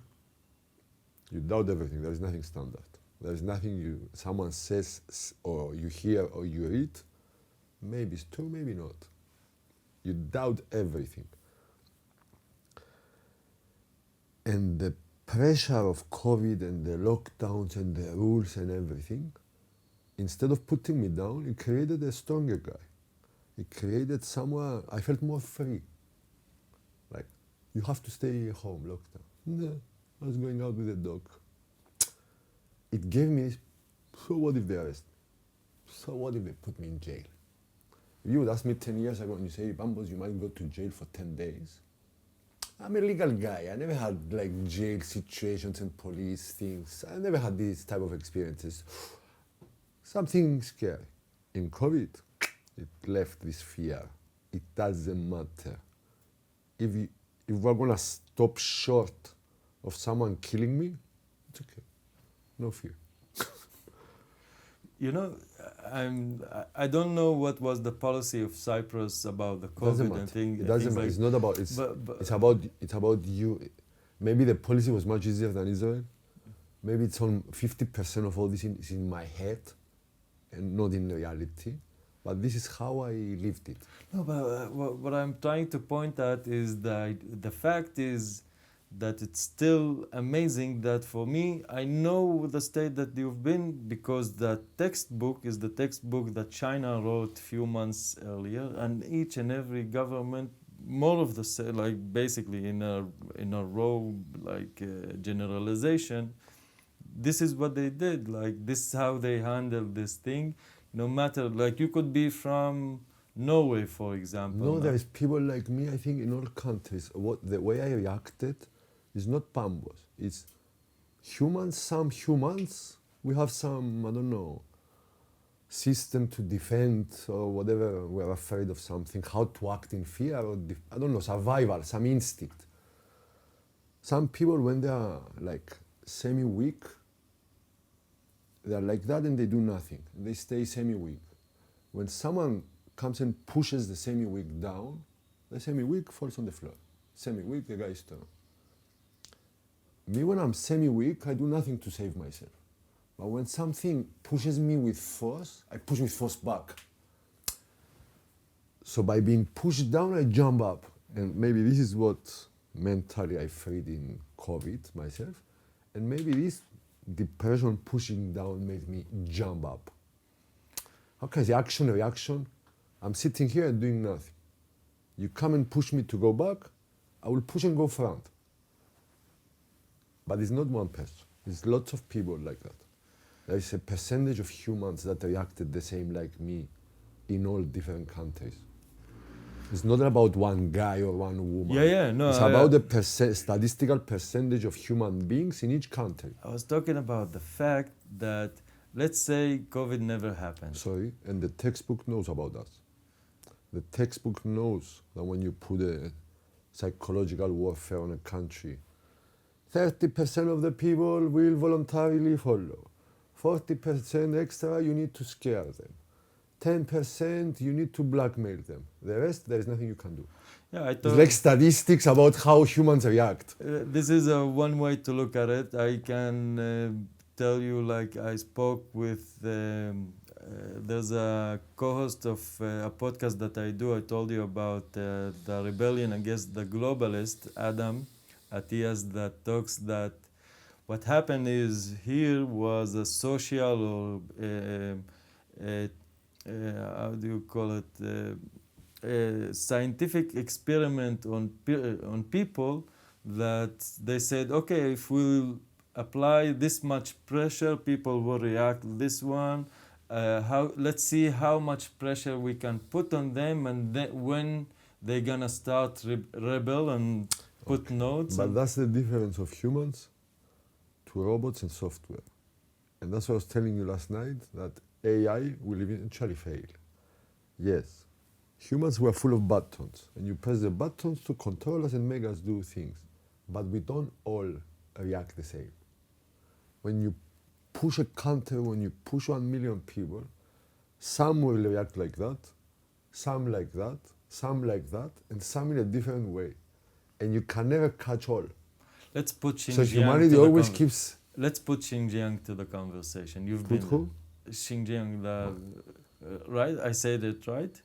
You doubt everything. There is nothing standard. There is nothing someone says or you hear or you read. Maybe it's true, maybe not. You doubt everything. And the pressure of COVID and the lockdowns and the rules and everything, instead of putting me down, it created a stronger guy. It created someone, I felt more free. Like, you have to stay home, lockdown. No, I was going out with a dog. It gave me, so what if they arrest me? So what if they put me in jail? If you would ask me 10 years ago and you say, Pambos, you might go to jail for 10 days. I'm a legal guy. I never had like jail situations and police things. I never had these type of experiences. Something scary. In COVID, it left this fear. It doesn't matter. If we're gonna stop short of someone killing me, it's okay. No fear. You know, I don't know what was the policy of Cyprus about the COVID and thing. It doesn't matter. It's not about. It's about you. Maybe the policy was much easier than Israel. Maybe it's on 50% of all this is in my head, and not in reality. But this is how I lived it. No, but what I'm trying to point at is that the fact is that it's still amazing that for me, I know the state that you've been because the textbook is the textbook that China wrote few months earlier, and each and every government, more of the like basically in a row like generalization, this is what they did. Like this is how they handled this thing. No matter, like you could be from Norway, for example. No, there is people like me, I think, in all countries. The way I reacted is not Pambos. It's humans, some humans. We have some, I don't know, system to defend or whatever. We're afraid of something, how to act in fear or, I don't know, survival, some instinct. Some people, when they are like semi-weak, they're like that and they do nothing. They stay semi-weak. When someone comes and pushes the semi-weak down, the semi-weak falls on the floor. Semi-weak, the guy is strong. Me, when I'm semi-weak, I do nothing to save myself. But when something pushes me with force, I push with force back. So by being pushed down, I jump up. And maybe this is what mentally I freed in COVID myself. And maybe this depression pushing down made me jump up. How can I say action, reaction? I'm sitting here and doing nothing. You come and push me to go back, I will push and go front. But it's not one person. There's lots of people like that. There is a percentage of humans that reacted the same like me in all different countries. It's not about one guy or one woman. No. It's about the statistical percentage of human beings in each country. I was talking about the fact that, let's say, COVID never happened. Sorry, and the textbook knows about that. The textbook knows that when you put a psychological warfare on a country, 30% of the people will voluntarily follow. 40% extra, you need to scare them. 10% you need to blackmail them. The rest, there is nothing you can do. Yeah, it's like statistics about how humans react. This is one way to look at it. I can tell you, like I spoke with, there's a co-host of a podcast that I do. I told you about the rebellion against the globalist, Adam Atias, that talks that what happened is here was a social or how do you call it, a scientific experiment on people that they said, okay, if we apply this much pressure, people will react this one. Let's see how much pressure we can put on them, and then when they're gonna start rebel and put notes. But that's the difference of humans to robots and software. And that's what I was telling you last night, that AI will eventually fail. Yes, humans were full of buttons, and you press the buttons to control us and make us do things. But we don't all react the same. When you push a country, when you push 1 million people, some will react like that, some like that, and some in a different way. And you can never catch all. Let's put So Xinjiang humanity to the always keeps... Let's put Xinjiang to the conversation. You've Put been who? Xinjiang, right? I said it right?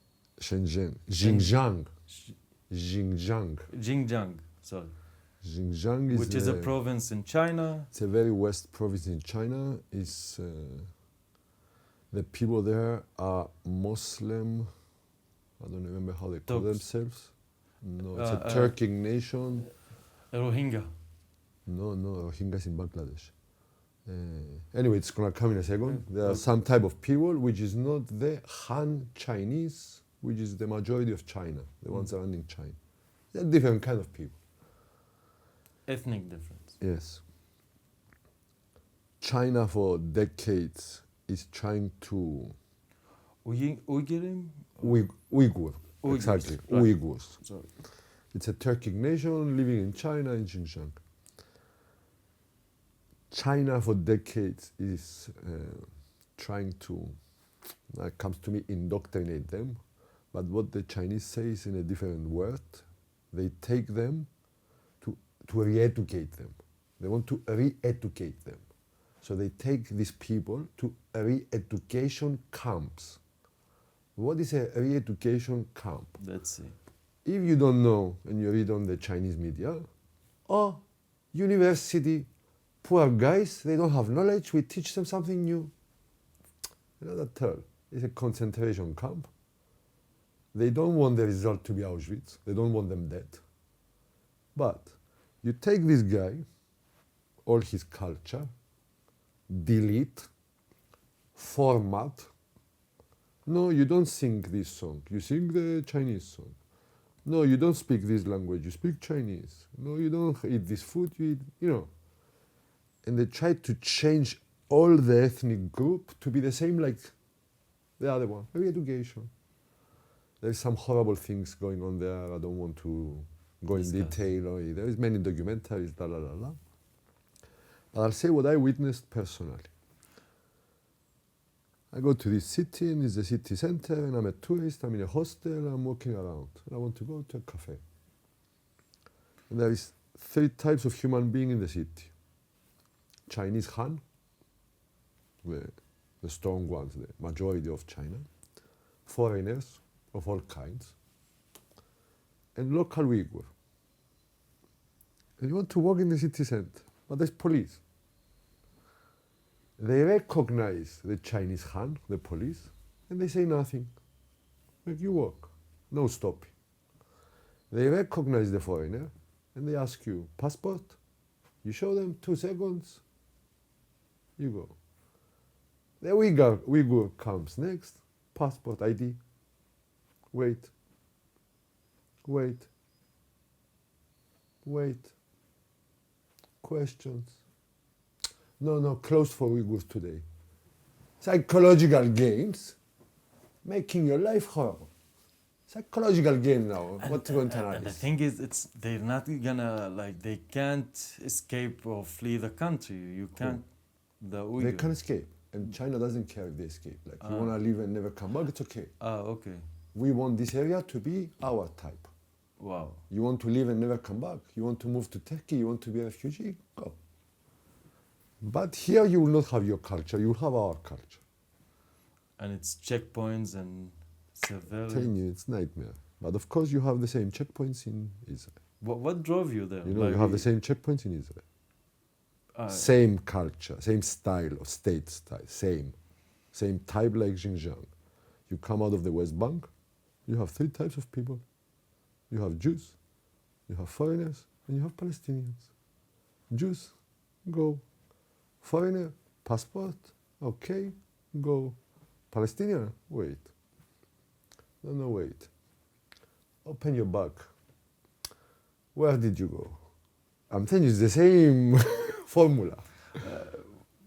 Shenzhen. Xinjiang. Xinjiang. Xinjiang, sorry. Xinjiang is... Which is a province in China. It's a very west province in China. It's, the people there are Muslim. I don't remember how they call Turks. themselves. No, it's a Turkic nation. Rohingya. No, Rohingya is in Bangladesh. Anyway, it's going to come in a second. There are some type of people which is not the Han Chinese, which is the majority of China, the ones surrounding China. They're different kind of people. Ethnic difference. Yes. China for decades is trying to... Uyghur? Uyghur. Exactly, right. Uyghurs. Sorry. It's a Turkic nation living in China, in Xinjiang. China for decades is trying to, it comes to me, indoctrinate them. But what the Chinese say is in a different word. They take them to re-educate them. They want to re-educate them. So they take these people to re-education camps. What is a re-education camp? Let's see. If you don't know and you read on the Chinese media, university, poor guys, they don't have knowledge, we teach them something new. Not at all. It's a concentration camp. They don't want the result to be Auschwitz. They don't want them dead. But you take this guy, all his culture, delete, format. No, you don't sing this song. You sing the Chinese song. No, you don't speak this language. You speak Chinese. No, you don't eat this food. You eat, And they try to change all the ethnic group to be the same like the other one. Re-education. There's some horrible things going on there. I don't want to go in detail. There is many documentaries, But I'll say what I witnessed personally. I go to this city, and it's the city center, and I'm a tourist, I'm in a hostel, I'm walking around, and I want to go to a cafe. And there is 3 types of human being in the city. Chinese Han, the strong ones, the majority of China, foreigners of all kinds, and local Uyghur. And you want to walk in the city center, but there's police. They recognize the Chinese Han, the police, and they say nothing. Like, you walk, no stopping. They recognize the foreigner, and they ask you, passport? You show them 2 seconds, you go. The Uyghur comes next, passport, ID. Wait. Questions. No, closed for Uyghurs today. Psychological games, making your life horrible. Psychological game now. What to analyze? And the thing is, they're not gonna, they can't escape or flee the country. You can't. The Uyghur. They can escape, and China doesn't care if they escape. You wanna leave and never come back, it's okay. Okay. We want this area to be our type. Wow. You want to leave and never come back? You want to move to Turkey? You want to be a refugee? Go. But here you will not have your culture, you will have our culture. And it's checkpoints and severe. I'm telling you, it's nightmare. But of course you have the same checkpoints in Israel. What drove you there? You have the same checkpoints in Israel. Same culture, same style of state style, same type like Xinjiang. You come out of the West Bank, you have 3 types of people. You have Jews, you have foreigners, and you have Palestinians. Jews, go. Foreigner, passport, okay, go. Palestinian, wait. No, wait. Open your bag. Where did you go? I'm telling you, it's the same formula.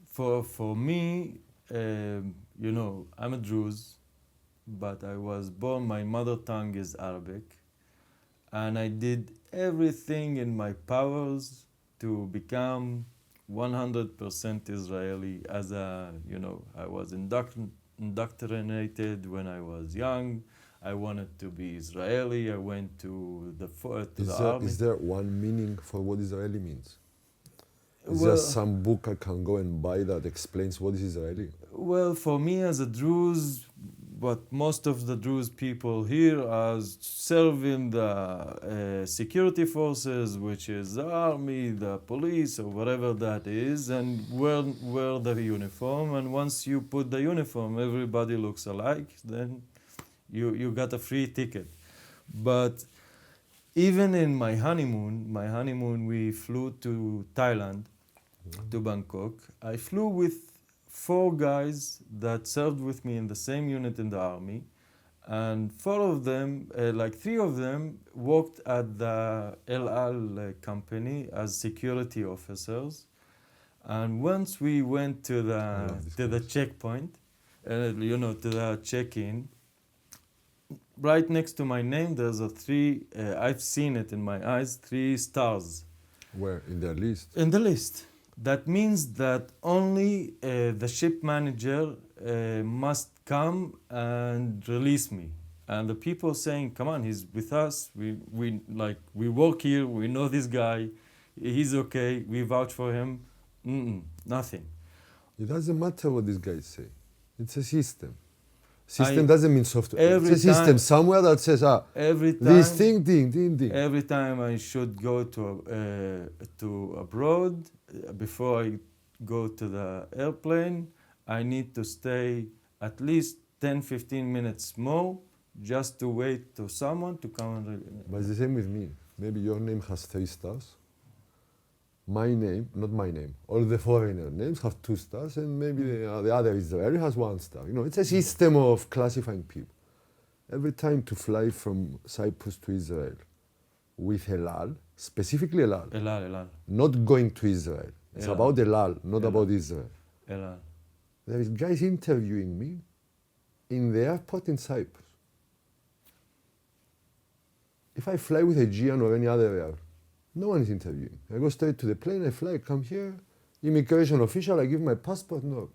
For me, I'm a Druze, but I was born, my mother tongue is Arabic, and I did everything in my powers to become 100% Israeli. I was indoctrinated when I was young. I wanted to be Israeli. I went to the army. Is there one meaning for what Israeli means? Is Well- there some book I can go and buy that explains what is Israeli? Well, for me as a Druze, what most of the Druze people here are serving the security forces, which is the army, the police, or whatever that is, and wear the uniform. And once you put the uniform, everybody looks alike, then you got a free ticket. But even in my honeymoon, we flew to Thailand, to Bangkok. I flew with 4 guys that served with me in the same unit in the army, and 4 of them, 3 of them, worked at the El Al company as security officers. And once we went to the checkpoint, to the check-in, right next to my name, there's a 3. I've seen it in my eyes, 3 stars. Where? In their list? In the list. That means that only the ship manager must come and release me. And the people saying, come on, he's with us. We work here. We know this guy. He's okay. We vouch for him. Nothing. It doesn't matter what these guys say. It's a system. System doesn't mean software. It's a system somewhere that says, every time, this thing, ding. Every time I should go to abroad, before I go to the airplane, I need to stay at least 10-15 minutes more just to wait to someone to come and... But it's the same with me. Maybe your name has 3 stars. My name, not my name, all the foreigner names have 2 stars, and maybe the other Israeli has 1 star. It's a system of classifying people. Every time to fly from Cyprus to Israel with El Al, specifically El Al, El Al. not going to Israel. It's about El Al, not about Israel. El Al. There is guys interviewing me in the airport in Cyprus. If I fly with Aegean or any other air, no one is interviewing. I go straight to the plane, I fly, come here, immigration official, I give my passport, no.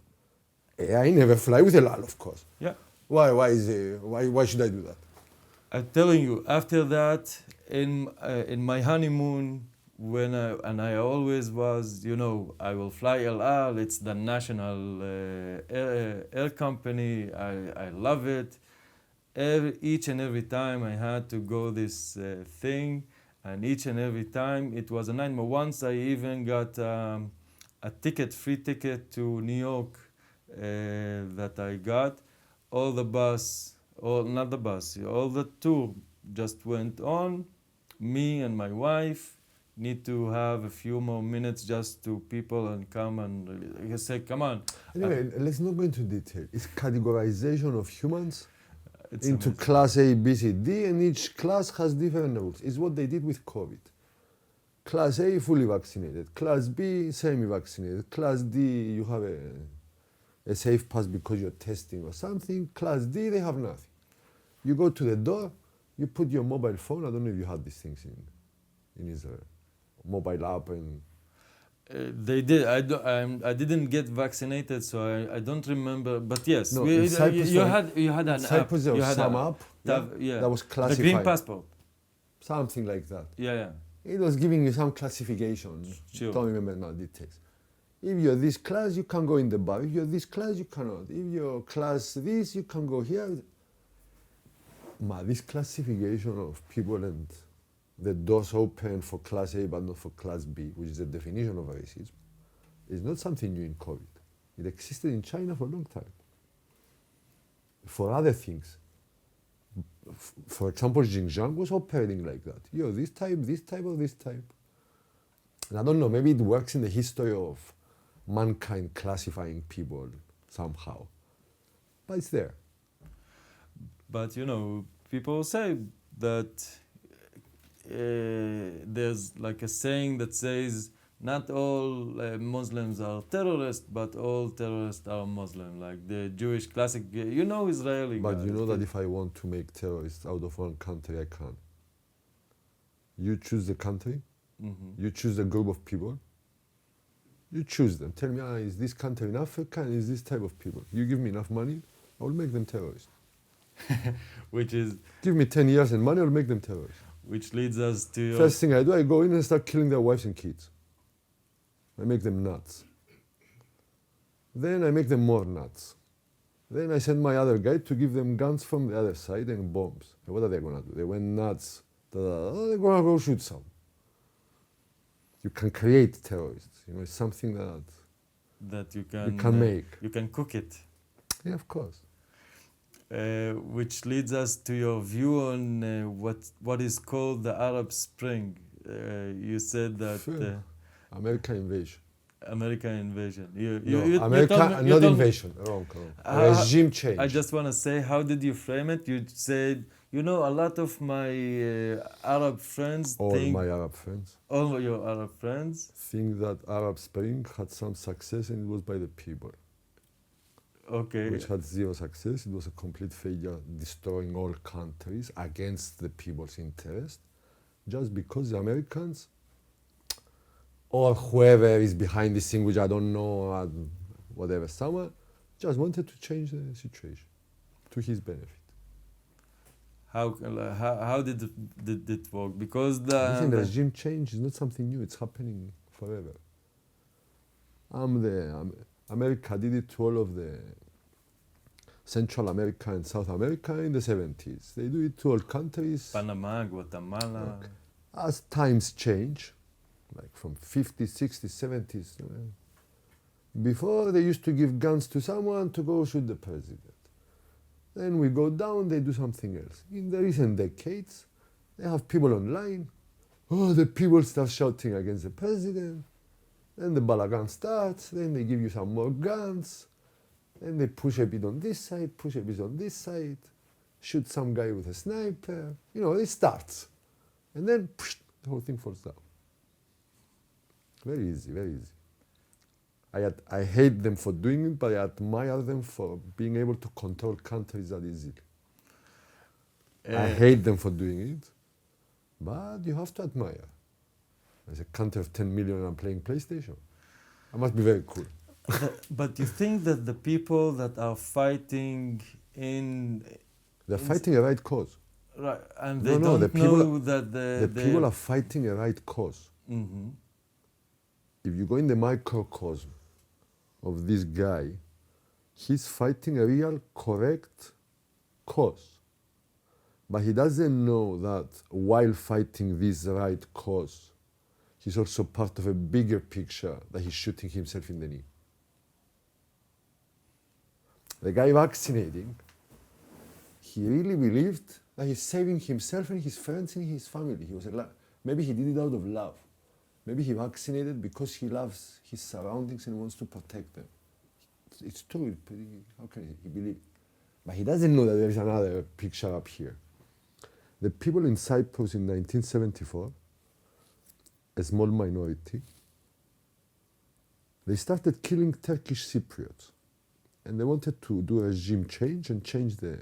I never fly with El Al, of course. Yeah. Why should I do that? I'm telling you, after that, in my honeymoon, I always was, I will fly El Al, it's the national air company, I love it. Each and every time I had to go this thing, and each and every time it was a nightmare. Once I even got a free ticket to New York that I got. All the tour just went on. Me and my wife need to have a few more minutes just to people and come and say, come on. Anyway, let's not go into detail. It's categorization of humans into amazing. class A, B, C, D, and each class has different rules. It's what they did with COVID. Class A, fully vaccinated. Class B, semi-vaccinated. Class D, you have a safe pass because you're testing or something. Class D, they have nothing. You go to the door, you put your mobile phone. I don't know if you had these things in Israel. Mobile app and... They did. I didn't get vaccinated, so I don't remember. But yes, No, in Cyprus, you had an Cyprus, app. there was some app that was classified. The green passport. Something like that. Yeah. It was giving you some classifications. Sure. Don't remember now details. If you're this class, you can go in the bar. If you're this class, you cannot. If you're class this, you can go here. This classification of people and the doors open for class A but not for class B, which is the definition of racism, is not something new in COVID. It existed in China for a long time. For other things, for example, Xinjiang was operating like that. This type, or this type. And I don't know, maybe it works in the history of mankind classifying people somehow. But it's there. But people say that there's like a saying that says not all Muslims are terrorists, but all terrorists are Muslim. Like the Jewish classic, Israeli But guys. you know that if I want to make terrorists out of one country, I can. You choose the country, you choose a group of people, you choose them. Tell me, is this country in Africa and is this type of people? You give me enough money, I will make them terrorists. which is Give me 10 years and money, I'll make them terrorists. which leads us to your First thing I do, I go in and start killing their wives and kids. I make them nuts. Then I make them more nuts. Then I send my other guy to give them guns from the other side and bombs. And what are they going to do? They went nuts. They're going to go shoot some. You can create terrorists. You know, it's something that you you can can make. you can cook it. Yeah, of course. Which leads us to your view on what is called the Arab Spring. You said that Sure. American invasion. American invasion. America, not invasion. Wrong. Regime change. I just want to say, how did you frame it? You said, you know, a lot of my Arab friends all my Arab friends all your Arab friends think that Arab Spring had some success and it was by the people. Okay. Which had zero success. It was a complete failure, destroying all countries against the people's interest, just because the Americans or whoever is behind this thing, which I don't know, whatever, someone just wanted to change the situation to his benefit. How did it work? Because the regime change is not something new. It's happening forever. America did it to all of the Central America and South America in the 70s. They do it to all countries. Panama, Guatemala. Okay. As times change, like from 50s, 60s, 70s, before they used to give guns to someone to go shoot the president. Then we go down, they do something else. In the recent decades, they have people online. Oh, the people start shouting against the president. Then the balagan starts. Then they give you some more guns. Then they push a bit on this side, push a bit on this side, shoot some guy with a sniper. You know, it starts. And then the whole thing falls down. Very easy, very easy. I hate them for doing it, but I admire them for being able to control countries that easily. I hate them for doing it, but you have to admire. As a country of 10 million, I'm playing PlayStation. I must be very cool. But you think that the people that are fighting they're fighting a right cause. Right, and they don't know that the people are fighting a right cause. Mm-hmm. If you go in the microcosm of this guy, he's fighting a real correct cause. But he doesn't know that while fighting this right cause, he's also part of a bigger picture that he's shooting himself in the knee. The guy vaccinating, he really believed that he's saving himself and his friends and his family. He was maybe he did it out of love. Maybe he vaccinated because he loves his surroundings and wants to protect them. It's true. How can he believe? But he doesn't know that there is another picture up here. The people in Cyprus in 1974, a small minority, they started killing Turkish Cypriots. And they wanted to do a regime change and change the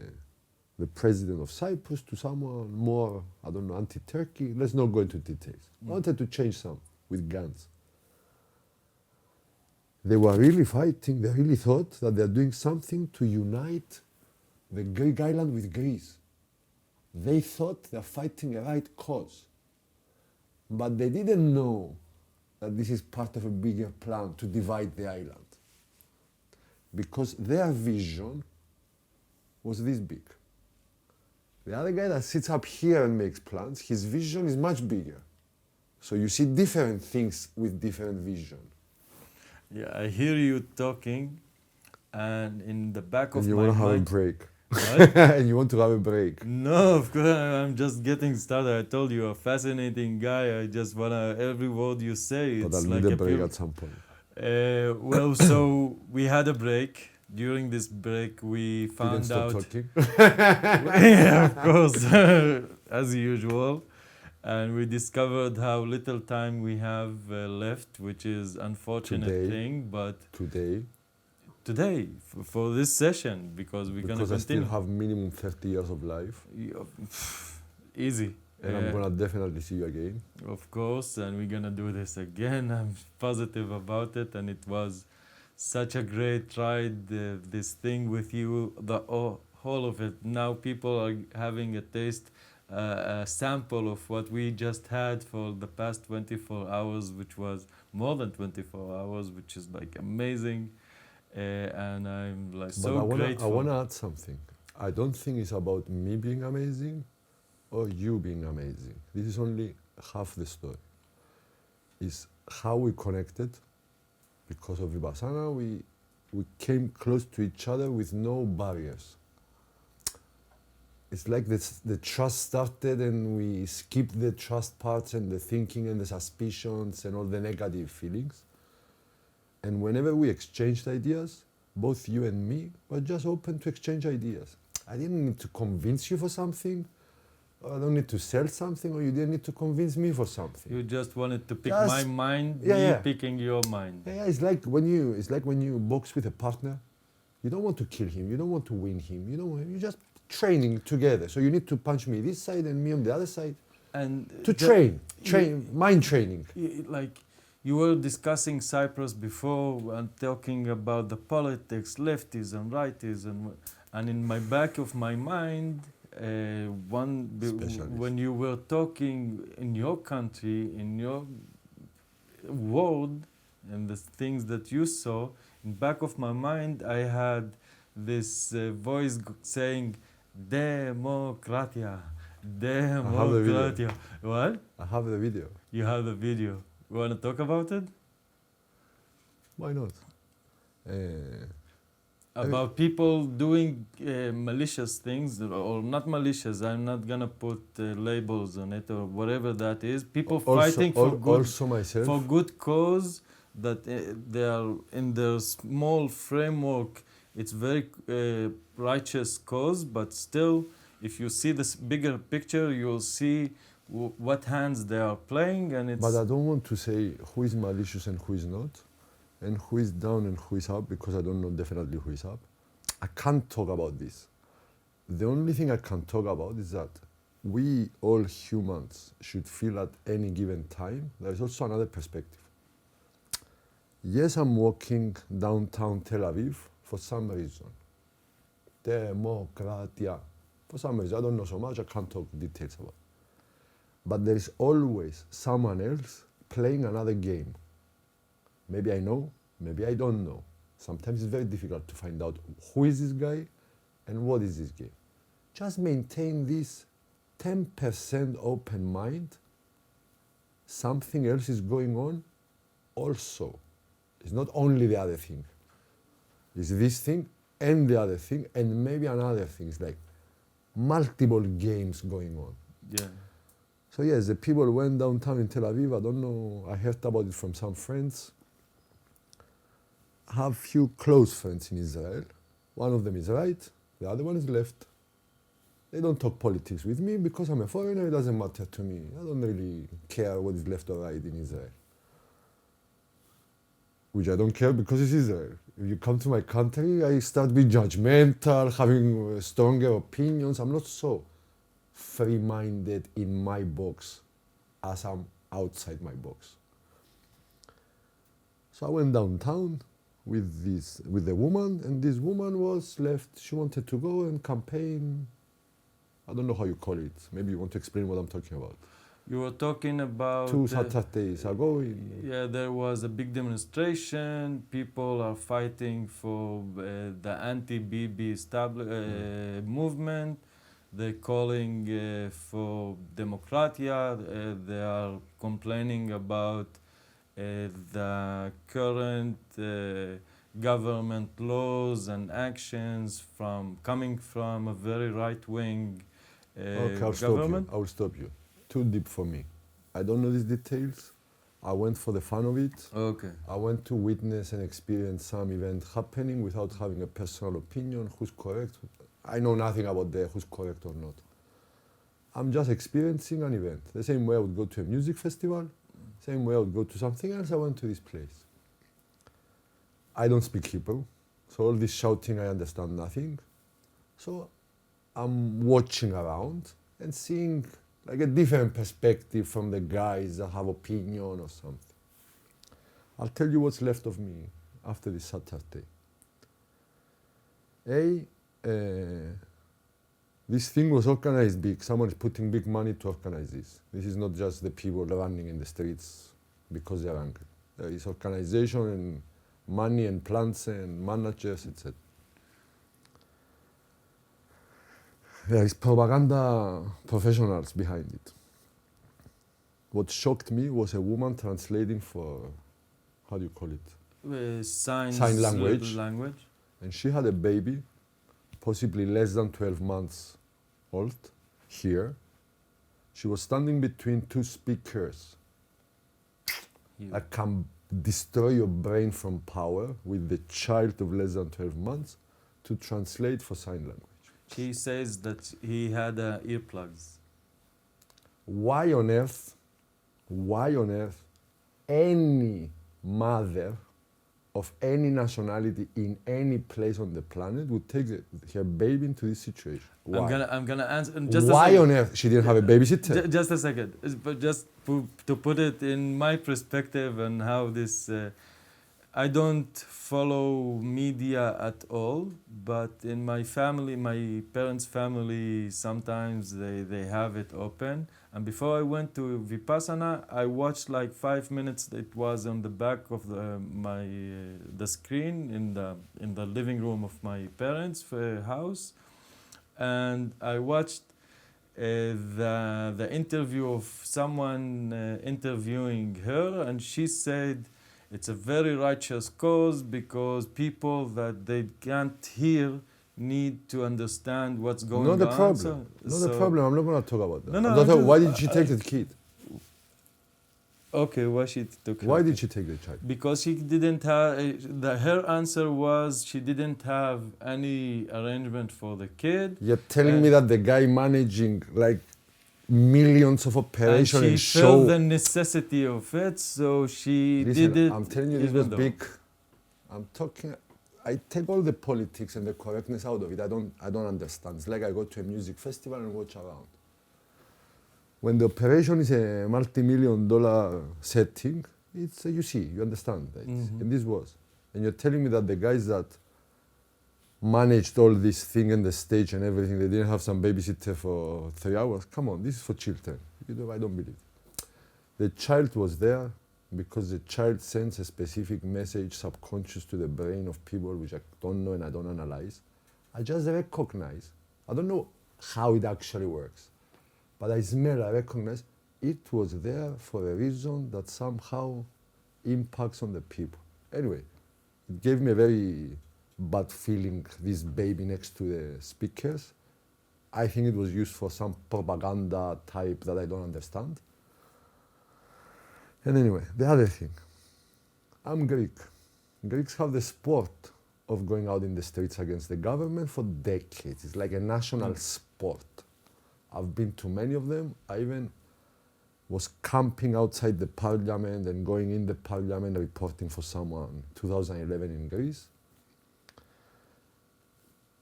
president of Cyprus to someone more, I don't know, anti-Turkey. Let's not go into details. They wanted to change some with guns. They were really fighting. They really thought that they're doing something to unite the Greek island with Greece. They thought they're fighting a right cause. But they didn't know that this is part of a bigger plan to divide the island. Because their vision was this big. The other guy that sits up here and makes plans, his vision is much bigger. So you see different things with different vision. Yeah, I hear you talking, and in the back of my mind... And you want to have a break. What? And you want to have a break. No, of course, I'm just getting started. I told you, a fascinating guy. I just want to, every word you say, But it's I'll like need a break at some point. Well, so we had a break. During this break, we found out... Talking. Yeah, of course, as usual. And we discovered how little time we have left, which is unfortunate thing, but... Today, for this session, because we're going to continue. I still have minimum 30 years of life. Easy. And I'm going to definitely see you again. Of course, and we're going to do this again. I'm positive about it, and it was such a great ride, this thing with you, the whole of it. Now people are having a taste, a sample of what we just had for the past 24 hours, which was more than 24 hours, which is like amazing. And I'm like But so I grateful. wanna add something. I don't think it's about me being amazing or you being amazing. This is only half the story. It's how we connected. Because of Vipassana, we came close to each other with no barriers. It's like the trust started and we skipped the trust parts and the thinking and the suspicions and all the negative feelings. And whenever we exchanged ideas, both you and me were just open to exchange ideas. I didn't need to convince you for something. I don't need to sell something, or you didn't need to convince me for something. You just wanted to pick Just- my mind, yeah, me yeah. picking your mind. Yeah, it's like when you box with a partner. You don't want to kill him. You don't want to win him. You're just training together. So you need to punch me this side and me on the other side And to train, mind training. Like you were discussing Cyprus before and talking about the politics, lefties and righties, and in my back of my mind, Specialist. when you were talking in your country, in your world, and the things that you saw, in back of my mind, I had this voice saying, "Democratia, democratia." What? I have the video. You have the video. You want to talk about it? Why not? About people doing malicious things, or not malicious. I'm not gonna put labels on it or whatever that is. People fighting for good, also myself. for good cause. That they are in their small framework. It's very righteous cause, but still, if you see this bigger picture, you'll see what hands they are playing, and it's. But I don't want to say who is malicious and who is not, and who is down and who is up, because I don't know definitely who is up. I can't talk about this. The only thing I can talk about is that we all humans should feel at any given time. There is also another perspective. Yes, I'm walking downtown Tel Aviv for some reason. Democratia. For some reason, I don't know so much, I can't talk details about it. But there is always someone else playing another game. Maybe I know, maybe I don't know. Sometimes it's very difficult to find out who is this guy and what is this game. Just maintain this 10% open mind. Something else is going on also. It's not only the other thing. It's this thing and the other thing and maybe another thing. It's like multiple games going on. Yeah. So yes, the people went downtown in Tel Aviv. I don't know, I heard about it from some friends. I have few close friends in Israel. One of them is right, the other one is left. They don't talk politics with me because I'm a foreigner, it doesn't matter to me. I don't really care what is left or right in Israel. Which I don't care because it's Israel. If you come to my country, I start being judgmental, having stronger opinions. I'm not so free-minded in my box as I'm outside my box. So I went downtown with the woman, and this woman was left. She wanted to go and campaign. I don't know how you call it. Maybe you want to explain what I'm talking about. You were talking about 2 Saturdays ago. Yeah, there was a big demonstration. People are fighting for the anti-Bibi movement. They're calling for democratia. They are complaining about the current government laws and actions coming from a very right-wing government. I will stop you. Too deep for me. I don't know these details. I went for the fun of it. Okay. I went to witness and experience some event happening without having a personal opinion, who's correct. I know nothing about who's correct or not. I'm just experiencing an event. The same way I would go to a music festival, same way I would go to something else, I went to this place. I don't speak Hebrew, so all this shouting, I understand nothing. So I'm watching around and seeing like a different perspective from the guys that have opinion or something. I'll tell you what's left of me after this Saturday. This thing was organized big. Someone is putting big money to organize this. This is not just the people running in the streets because they are angry. There is organization and money and plans and managers, etc. There is propaganda professionals behind it. What shocked me was a woman translating for, how do you call it? Sign language. language. And she had a baby, possibly less than 12 months old, here. She was standing between two speakers. I can destroy your brain from power with the child of less than 12 months to translate for sign language. She says that he had earplugs. Why on earth any mother of any nationality in any place on the planet would take her baby into this situation? Why? I'm gonna answer. Just Why on earth she didn't have a babysitter? Just a second, but just to put it in my perspective and how this. I don't follow media at all, but in my family, my parents' family, sometimes they have it open. And before I went to Vipassana, I watched like 5 minutes. It was on the back of the screen in the living room of my parents' house, and I watched the interview of someone interviewing her, and she said it's a very righteous cause because people that they can't hear need to understand what's going on. Not the problem. Not the problem. I'm not going to talk about that. No, why did she take the kid? Okay, why she took? Why did she take the child? Because she didn't have. Her answer was she didn't have any arrangement for the kid. You're telling me that the guy managing like millions of operations and she felt the necessity of it, so she did it. I'm telling you, this was big. I'm talking. I take all the politics and the correctness out of it. I don't understand. It's like I go to a music festival and watch around. When the operation is a multi-million-dollar setting, it's you understand. And this was. And you're telling me that the guys that managed all this thing and the stage and everything, they didn't have some babysitter for 3 hours? Come on, this is for children. I don't believe it. The child was there because the child sends a specific message subconscious to the brain of people which I don't know and I don't analyze. I just recognize. I don't know how it actually works, but I smell, I recognize it was there for a reason that somehow impacts on the people. Anyway, it gave me a very bad feeling, this baby next to the speakers. I think it was used for some propaganda type that I don't understand. And anyway, the other thing, I'm Greek. Greeks have the sport of going out in the streets against the government for decades. It's like a national sport. I've been to many of them. I even was camping outside the parliament and going in the parliament reporting for someone, 2011 in Greece.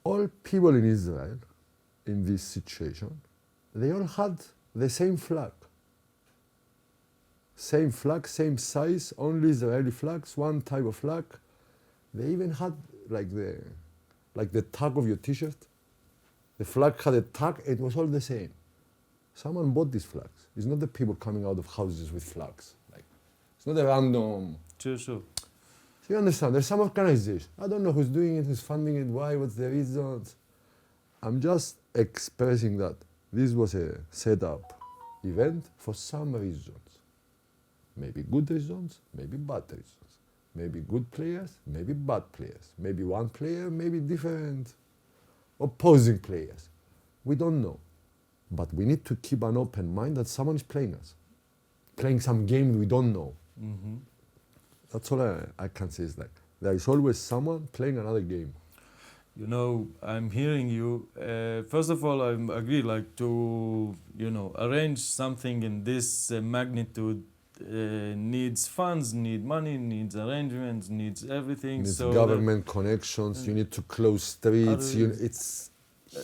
All people in Israel, in this situation, they all had the same flag. Same flag, same size, only Israeli flags, one type of flag. They even had like the tag of your t-shirt. The flag had a tag, it was all the same. Someone bought these flags. It's not the people coming out of houses with flags. It's not a random. Sure. So you understand, there's some organization. I don't know who's doing it, who's funding it, why, what's the reasons. I'm just expressing that this was a set-up event for some reasons. Maybe good reasons, maybe bad reasons. Maybe good players, maybe bad players. Maybe one player, maybe different opposing players. We don't know. But we need to keep an open mind that someone is playing us. Playing some game we don't know. Mm-hmm. That's all I can say is like, there is always someone playing another game. You know, I'm hearing you. First of all, I agree, to, arrange something in this magnitude needs funds, need money, needs arrangements, needs everything. Needs government connections, you need to close streets, it's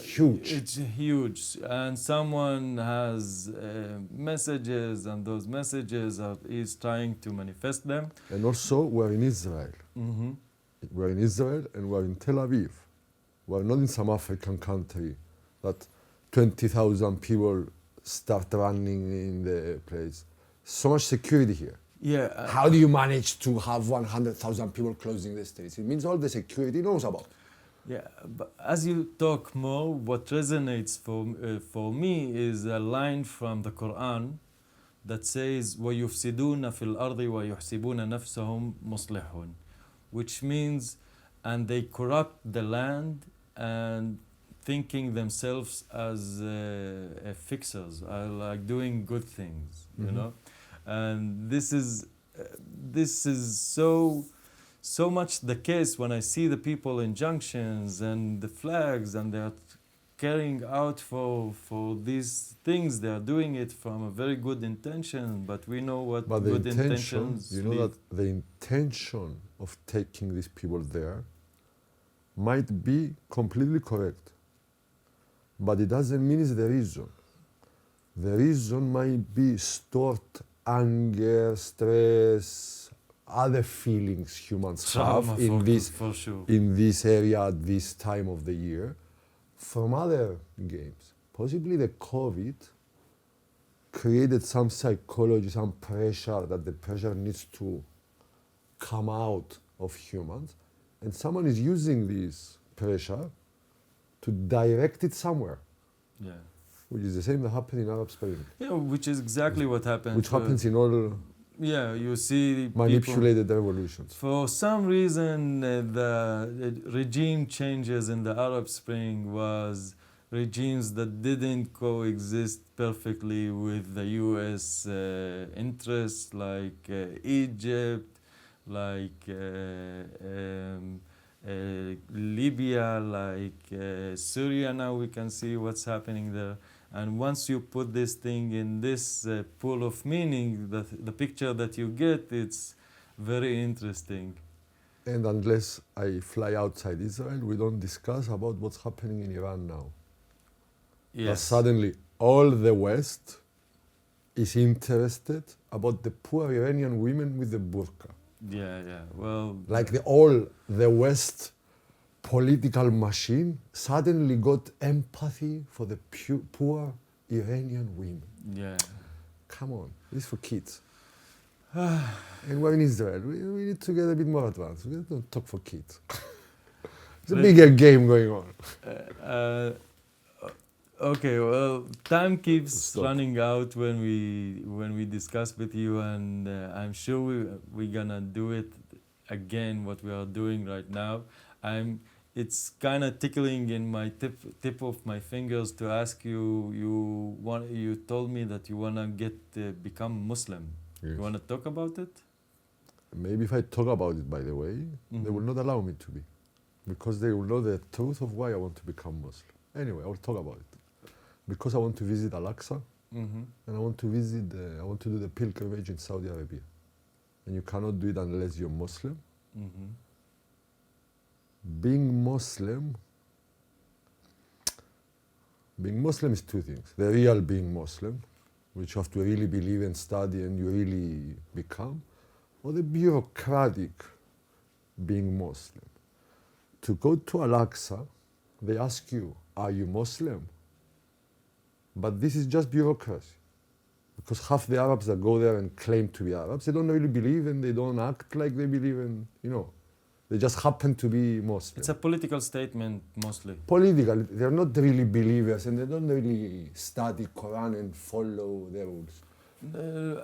huge. It's huge. And someone has messages, and those messages is trying to manifest them. And also, we're in Israel. Mm-hmm. We're in Israel and we're in Tel Aviv. We're not in some African country that 20,000 people start running in the place. So much security here. Yeah. How do you manage to have 100,000 people closing the streets? It means all the security knows about. Yeah, but as you talk more, what resonates for me is a line from the Quran that says وَيُفْسِدُونَ فِي الْأَرْضِ وَيُحْسِبُونَ نَفْسَهُم مُصْلِحُونَ, which means, and they corrupt the land and thinking themselves as fixers, like doing good things, you know. And this is so much the case when I see the people in junctions and the flags, and they are carrying out for these things. They are doing it from a very good intention, but we know what But the good intention, intentions you know lead. that the intention of taking these people there might be completely correct, but it doesn't mean it's the reason. The reason might be stored anger, stress, other feelings humans Trauma have in for sure. in this area at this time of the year from other games. Possibly the COVID created some psychology, some pressure, that the pressure needs to come out of humans, and someone is using this pressure to direct it somewhere, Yeah. which is the same that happened in Arab Spring, Yeah, which is exactly what happened. which happens in all Yeah, you see people. manipulated revolutions. For some reason, the regime changes in the Arab Spring was regimes that didn't coexist perfectly with the U.S. Interests, like Egypt, like Libya, like Syria. Now we can see what's happening there. And once you put this thing in this pool of meaning, the picture that you get, it's very interesting. And unless I fly outside Israel, we don't discuss about what's happening in Iran now. That Yes. suddenly all the West is interested about the poor Iranian women with the burqa. Yeah. Well, Like the West political machine suddenly got empathy for the poor Iranian women. yeah. Come on, this is for kids. And we're in Israel. We need to get a bit more advanced. We don't talk for kids. It's a bigger game going on. Okay, well, time keeps Stop. running out when we discuss with you, and I'm sure we're gonna do it again. What we are doing right now, it's kind of tickling in my tip of my fingers to ask you. You told me that you wanna become Muslim. Yes. You wanna talk about it? Maybe if I talk about it, by the way, they will not allow me to be, because they will know the truth of why I want to become Muslim. Anyway, I will talk about it. Because I want to visit Al-Aqsa, and I want to do the pilgrimage in Saudi Arabia. And you cannot do it unless you're Muslim. Being Muslim is two things. The real being Muslim, which you have to really believe and study and you really become, or the bureaucratic being Muslim. To go to Al-Aqsa, they ask you, are you Muslim? But this is just bureaucracy. Because half the Arabs that go there and claim to be Arabs, they don't really believe and they don't act like they believe in, they just happen to be Muslim. It's a political statement mostly. Political, they're not really believers and they don't really study Quran and follow the rules.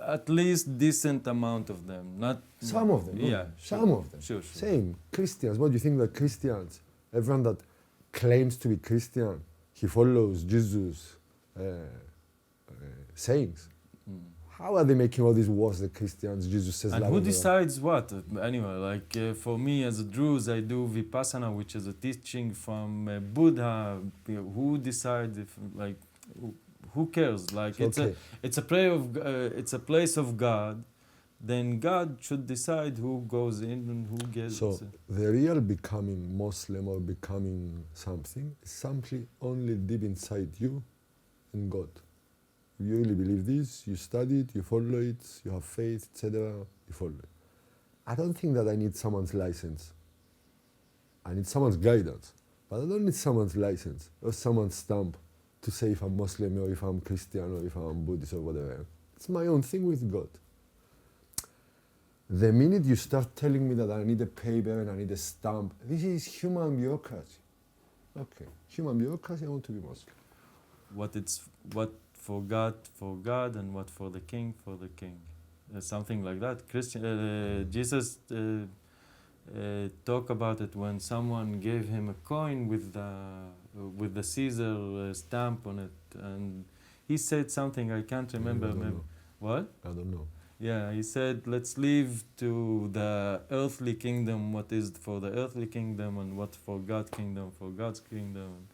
At least decent amount of them, not Some of them. No? Yeah, Some of them. Sure. Same. Christians. What do you think that Christians, everyone that claims to be Christian, he follows Jesus' sayings. How are they making all these wars, the Christians? Jesus says, And love who everyone. decides what? Anyway, like for me as a Druze, I do Vipassana, which is a teaching from Buddha. Who decides if, like, who cares? Like Okay. it's a place of God. Then God should decide who goes in and who gets. So the real becoming Muslim or becoming something is simply only deep inside you and God. You really believe this, you study it, you follow it, you have faith, etc. You follow it. I don't think that I need someone's license. I need someone's guidance. But I don't need someone's license or someone's stamp to say if I'm Muslim or if I'm Christian or if I'm Buddhist or whatever. It's my own thing with God. The minute you start telling me that I need a paper and I need a stamp, this is human bureaucracy. Okay, human bureaucracy, I want to be Muslim. What for God, and what for the king, for the king. Something like that. Jesus talk about it when someone gave him a coin with the Caesar stamp on it, and he said something I can't remember. I don't know. What? I don't know. Yeah, he said, let's leave to the earthly kingdom what is for the earthly kingdom and what for God's kingdom for God's kingdom.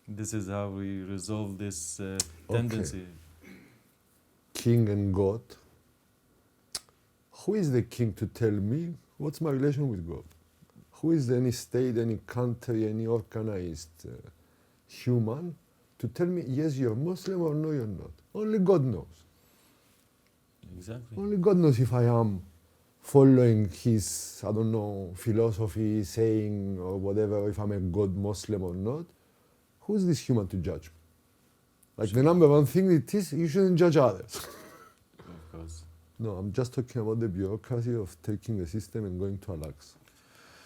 This is how we resolve this tendency. King and God. Who is the king to tell me what's my relation with God? Who is any state, any country, any organized human to tell me, yes, you're Muslim or no, you're not? Only God knows. Exactly. Only God knows if I am following his, I don't know, philosophy, saying or whatever, if I'm a God Muslim or not. Who's this human to judge me? Like the number one thing it is, you shouldn't judge others. Of course. No, I'm just talking about the bureaucracy of taking the system and going to Al-Aqsa.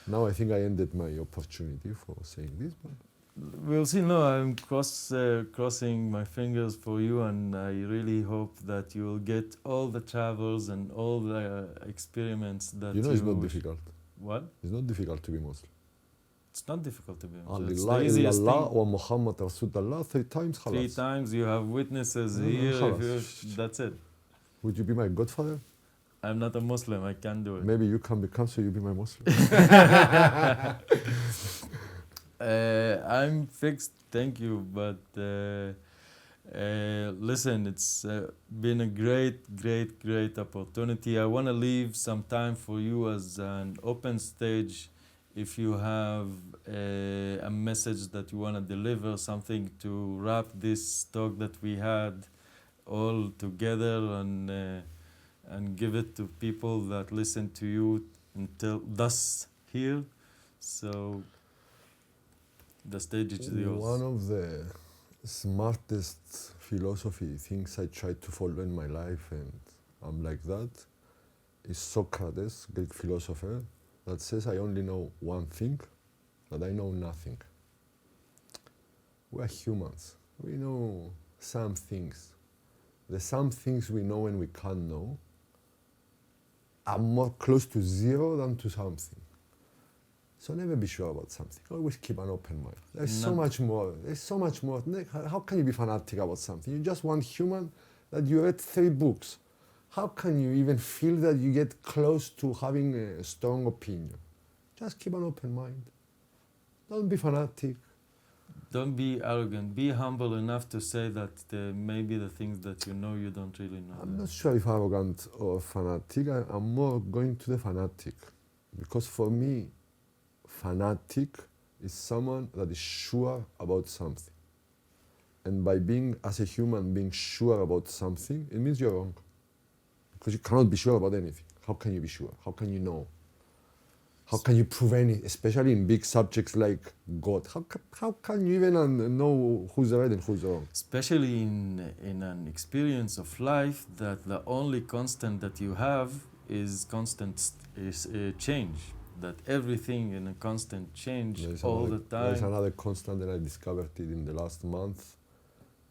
Now I think I ended my opportunity for saying this. But We'll see. No, I'm crossing my fingers for you, and I really hope that you will get all the travels and all the experiments that you it's not wish. difficult. What? It's not difficult to be Muslim. It's not difficult to be Muslim. It's Allah the easiest illallah thing. wa Muhammad Rasulullah 3 times. 3 Khalas. times you have witnesses here. That's it. Would you be my godfather? I'm not a Muslim. I can't do it. Maybe you can become so you be my Muslim. I'm fixed, thank you. But listen, it's been a great opportunity. I want to leave some time for you as an open stage. If you have a message that you want to deliver, something to wrap this talk that we had all together and give it to people that listen to you until thus here. So the stage is yours. One of the smartest philosophy things I try to follow in my life, and I'm like that, is Socrates, Greek philosopher, that says I only know one thing, that I know nothing. We are humans. We know some things. The some things we know and we can't know are more close to zero than to something. So never be sure about something. Always keep an open mind. There's so much more. There's so much more. How can you be fanatic about something? You're just one human that you read 3 books. How can you even feel that you get close to having a strong opinion? Just keep an open mind. Don't be fanatic. Don't be arrogant. Be humble enough to say that maybe the things that you know you don't really know. I'm not sure if arrogant or fanatic. I'm more going to the fanatic. Because for me, fanatic is someone that is sure about something. And by being, as a human, being sure about something, it means you're wrong. Because you cannot be sure about anything. How can you be sure? How can you know? How can you prove anything, especially in big subjects like God? How can you even know who's right and who's wrong? Especially in an experience of life that the only constant that you have is change. That everything in a constant change all the time. There's another constant that I discovered it in the last month,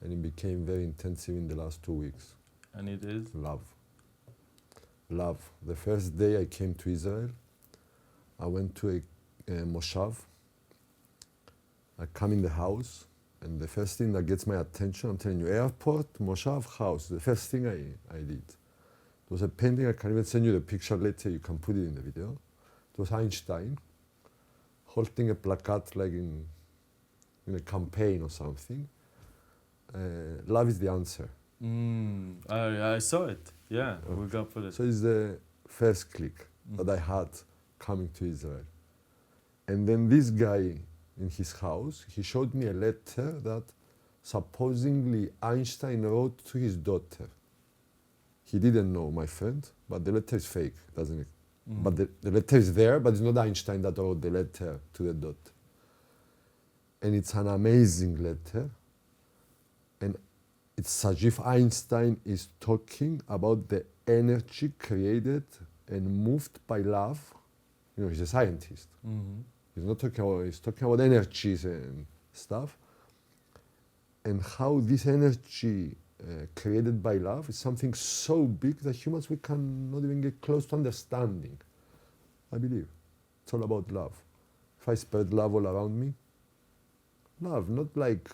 and it became very intensive in the last 2 weeks. And it is? Love. Love. The first day I came to Israel, I went to a moshav. I come in the house, and the first thing that gets my attention, I'm telling you, airport, moshav, house. The first thing I did. It was a painting. I can even send you the picture later. You can put it in the video. It was Einstein holding a placard like in a campaign or something. Love is the answer. I saw it. Yeah, we got put it. So it's the first click that I had coming to Israel. And then this guy in his house, he showed me a letter that supposedly Einstein wrote to his daughter. He didn't know, my friend, but the letter is fake, doesn't it? But the letter is there, but it's not Einstein that wrote the letter to the daughter. And it's an amazing letter. And it's as if Einstein is talking about the energy created and moved by love. You know, he's a scientist. Mm-hmm. He's talking about energies and stuff. And how this energy created by love is something so big that humans, we cannot even get close to understanding. I believe it's all about love. If I spread love all around me, love, not like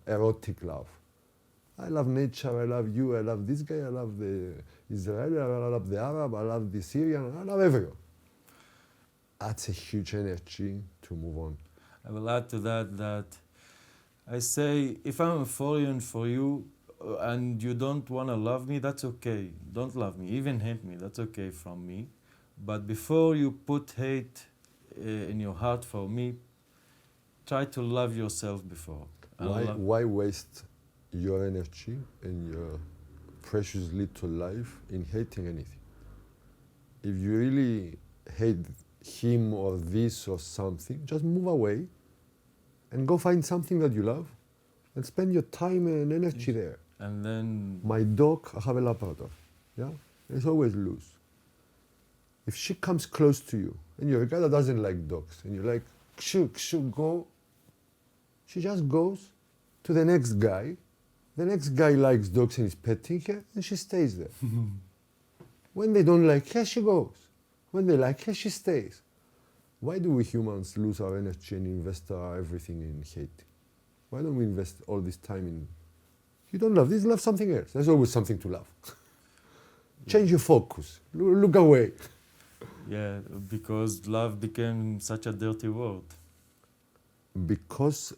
erotic love. I love nature, I love you, I love this guy, I love the Israeli, I love the Arab, I love the Syrian, I love everyone. That's a huge energy to move on. I will add to that I say, if I'm a foreign for you and you don't want to love me, that's okay. Don't love me, even hate me, that's okay from me. But before you put hate in your heart for me, try to love yourself before. Why waste your energy and your precious little life in hating anything? If you really hate him or this or something, just move away and go find something that you love and spend your time and energy there. And then... My dog, I have a Labrador, yeah? It's always loose. If she comes close to you, and you're a guy that doesn't like dogs, and you're like, go, she just goes to the next guy. The next guy likes dogs and is petting her, and she stays there. When they don't like her, she goes. When they like her, she stays. Why do we humans lose our energy and invest our everything in hate? Why don't we invest all this time in, you don't love this, love something else. There's always something to love. Change your focus, look away. Yeah, because love became such a dirty word. Because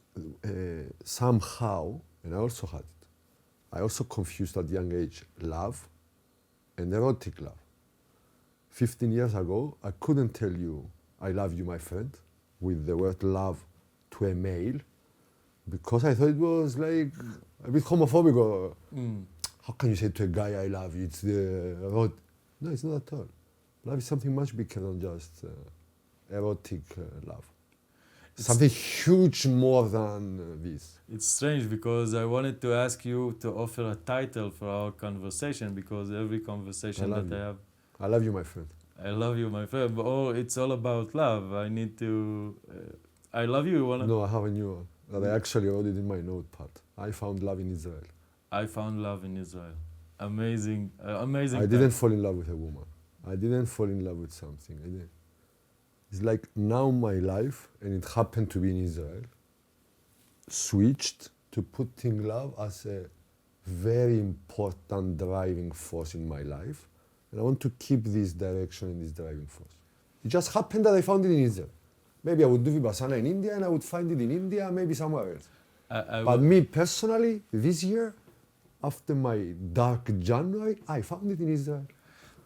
somehow, and I also had it, I also confused at young age love and erotic love. 15 years ago, I couldn't tell you, I love you, my friend, with the word love to a male, because I thought it was like a bit homophobic. Or, how can you say to a guy, I love you? It's the erotic. No, it's not at all. Love is something much bigger than just erotic love. Something huge more than this. It's strange because I wanted to ask you to offer a title for our conversation, because every conversation that I have... I love you, my friend. I love you, my friend. But it's all about love. I need to... I love you. No, I have a new one that I actually wrote it in my notepad. I found love in Israel. I found love in Israel. Amazing, amazing. I didn't fall in love with a woman. I didn't fall in love with something. I didn't. It's like now my life, and it happened to be in Israel, switched to putting love as a very important driving force in my life. And I want to keep this direction and this driving force. It just happened that I found it in Israel. Maybe I would do Vipassana in India and I would find it in India, maybe somewhere else. But me personally, this year, after my dark January, I found it in Israel.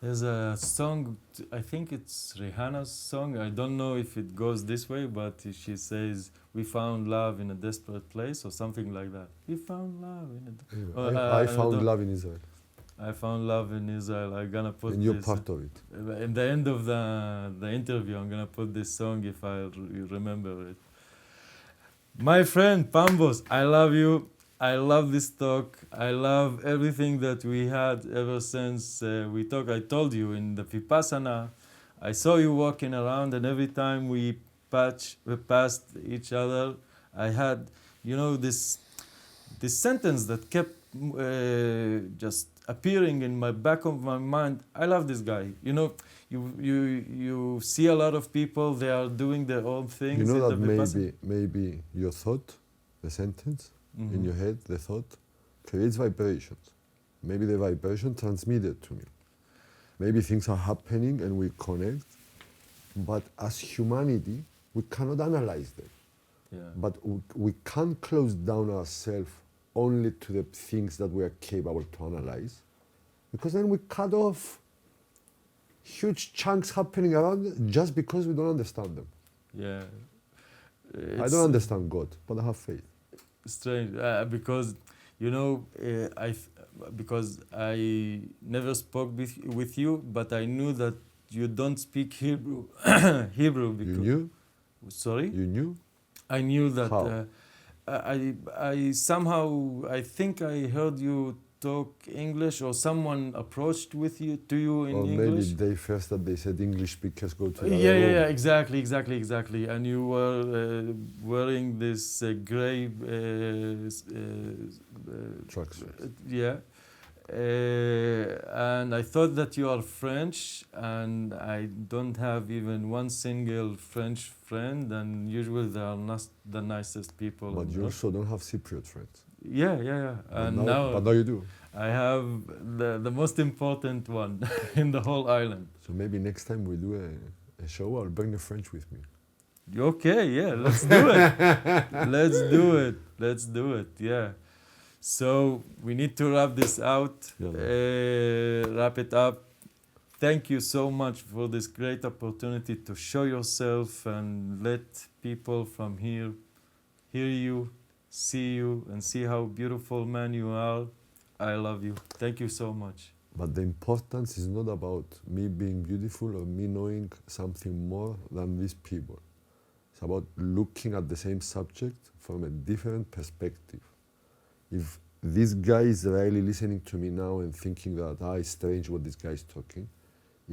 There's a song, I think it's Rihanna's song. I don't know if it goes this way, but she says, we found love in a desperate place, or something like that. We found love in a... I found love in Israel. I found love in Israel. I'm gonna put and you're this... part of it. In the end of the interview, I'm gonna put this song if I remember it. My friend Pambos, I love you. I love this talk. I love everything that we had ever since we talked. I told you in the Vipassana, I saw you walking around, and every time we passed each other, I had, this sentence that kept just appearing in my back of my mind. I love this guy. You see a lot of people, they are doing their own things. You know that maybe your thought, the sentence, in your head, the thought, creates vibrations. Maybe the vibration transmitted to me. Maybe things are happening and we connect, but as humanity, we cannot analyze them. Yeah. But we can't close down ourselves only to the things that we are capable to analyze, because then we cut off huge chunks happening around just because we don't understand them. Yeah. I don't understand God, but I have faith. Strange, because because I never spoke with you, but I knew that you don't speak Hebrew. Hebrew. Because, you knew? Sorry? You knew? I knew that. How? I somehow, I think I heard you talk English, or someone approached to you in Or English. maybe they first that they said English speakers go to the Yeah, other room. exactly. And you were wearing this gray Tracksuit. yeah. And I thought that you are French, and I don't have even one single French friend, and usually they are not the nicest people. But you also don't have Cypriot friends. Yeah. And But now you do. I have the most important one in the whole island. So maybe next time we do a show, I'll bring the French with me. Okay, yeah, let's do it, yeah. So we need to wrap this out, wrap it up. Thank you so much for this great opportunity to show yourself and let people from here hear you, see you, and see how beautiful man you are. I love you. Thank you so much. But the importance is not about me being beautiful or me knowing something more than these people. It's about looking at the same subject from a different perspective. If this guy is really listening to me now and thinking that, it's strange what this guy is talking,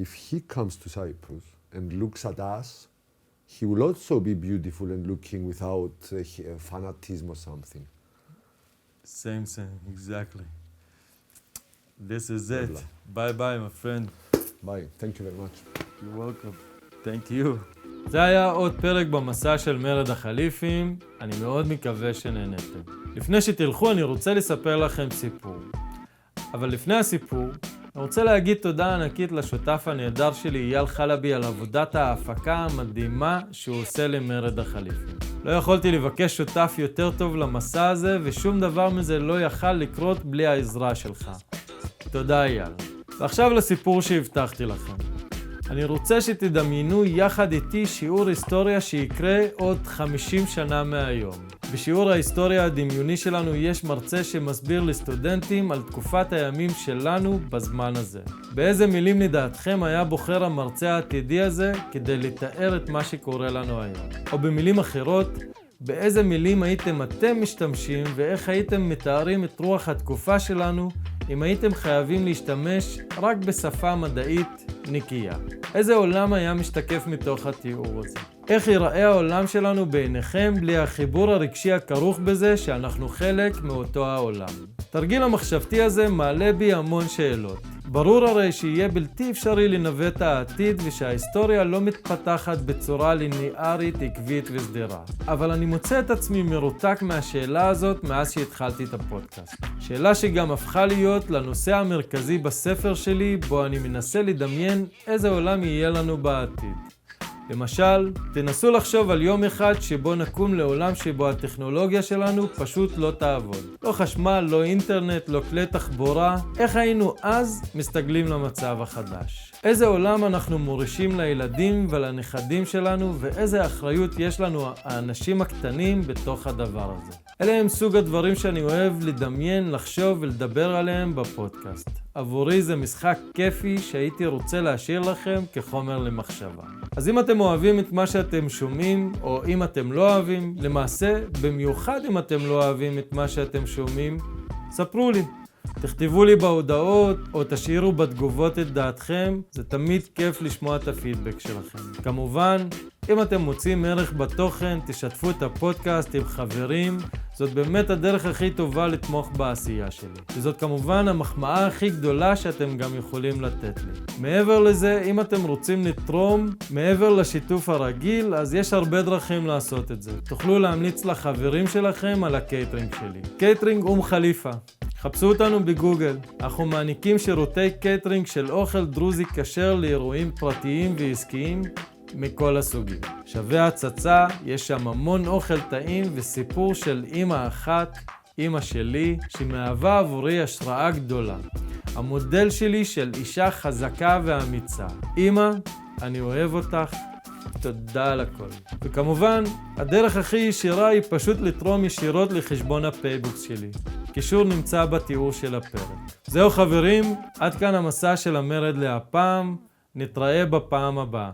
if he comes to Cyprus and looks at us, he will also be beautiful and looking without fanatism or something. Same, exactly. This is it. Bye, my friend. Bye. Thank you very much. You're welcome. Thank you. זה היה עוד פרק במסע של מרד החליפים, אני מאוד מקווה שנהנתם. לפני שתלכו אני רוצה לספר לכם סיפור. אבל לפני הסיפור, אני רוצה להגיד תודה ענקית לשותף הנהדר שלי אייל חלבי על עבודת ההפקה המדהימה שהוא עושה למרד החליפים. לא יכולתי לבקש שותף יותר טוב למסע הזה, ושום דבר מזה לא יכל לקרות בלי העזרה שלך. תודה אייל. ועכשיו לסיפור שהבטחתי לכם. אני רוצה שתדמיינו יחד איתי שיעור היסטוריה שיקרה עוד 50 שנה מהיום. בשיעור ההיסטוריה הדמיוני שלנו יש מרצה שמסביר לסטודנטים על תקופת הימים שלנו בזמן הזה. באיזה מילים לדעתכם היה בוחר המרצה העתידי הזה כדי לתאר את מה שקורה לנו היום? או במילים אחרות, באיזה מילים הייתם אתם משתמשים ואיך הייתם מתארים את רוח התקופה שלנו אם הייתם חייבים להשתמש רק בשפה מדעית נקייה? איזה עולם היה משתקף מתוך התיאור הזה? איך ייראה העולם שלנו בעיניכם בלי החיבור הרגשי הכרוך בזה שאנחנו חלק מאותו העולם? תרגיל המחשבתי הזה מעלה בי המון שאלות. ברור הרי שיהיה בלתי אפשרי לנווט העתיד ושההיסטוריה לא מתפתחת בצורה ליניארית, עקבית וסדירה. אבל אני מוצא את עצמי מרותק מהשאלה הזאת מאז שהתחלתי את הפודקאסט. שאלה שגם הפכה להיות לנושא המרכזי בספר שלי, בו אני מנסה לדמיין איזה עולם יהיה לנו בעתיד. למשל, תנסו לחשוב על יום אחד שבו נקום לעולם שבו הטכנולוגיה שלנו פשוט לא תעבוד. לא חשמל, לא אינטרנט, לא כלי תחבורה. איך היינו אז מסתגלים למצב החדש? איזה עולם אנחנו מורישים לילדים ולנכדים שלנו, ואיזה אחריות יש לנו האנשים הקטנים בתוך הדבר הזה? אלה הם סוג הדברים שאני אוהב לדמיין, לחשוב ולדבר עליהם בפודקאסט. עבורי זה משחק כיפי שהייתי רוצה להשאיר לכם כחומר למחשבה. אז אם אתם אוהבים את מה שאתם שומעים, או אם אתם לא אוהבים, למעשה, במיוחד אם אתם לא אוהבים את מה שאתם שומעים, ספרו לי. תכתבו לי בהודעות, או תשאירו בתגובות את דעתכם, זה תמיד כיף לשמוע את הפידבק שלכם. כמובן, אם אתם מוצאים ערך בתוכן, תשתפו את הפודקאסט עם חברים, זאת באמת הדרך הכי טובה לתמוך בעשייה שלי. וזאת כמובן המחמאה הכי גדולה שאתם גם יכולים לתת לי. מעבר לזה, אם אתם רוצים לתרום, מעבר לשיתוף הרגיל, אז יש הרבה דרכים לעשות את זה. תוכלו להמליץ לחברים שלכם על הקייטרינג שלי. קייטרינג חליפה. חפשו אותנו בגוגל. אנחנו מעניקים שירותי קייטרינג של אוכל דרוזי כשר לאירועים פרטיים ועסקיים מכל הסוגים. שווה הצצה, יש שם המון אוכל טעים וסיפור של אמא אחת, אמא שלי, שמהווה עבורי השראה גדולה. המודל שלי של אישה חזקה ואמיצה. אמא, אני אוהב אותך. תודה על הכל. וכמובן, הדרך הכי ישירה היא פשוט לתרום ישירות לחשבון הפייבוקס שלי. קישור נמצא בתיאור של הפרק. זהו חברים, עד כאן המסע של המרד להפעם. נתראה בפעם הבאה.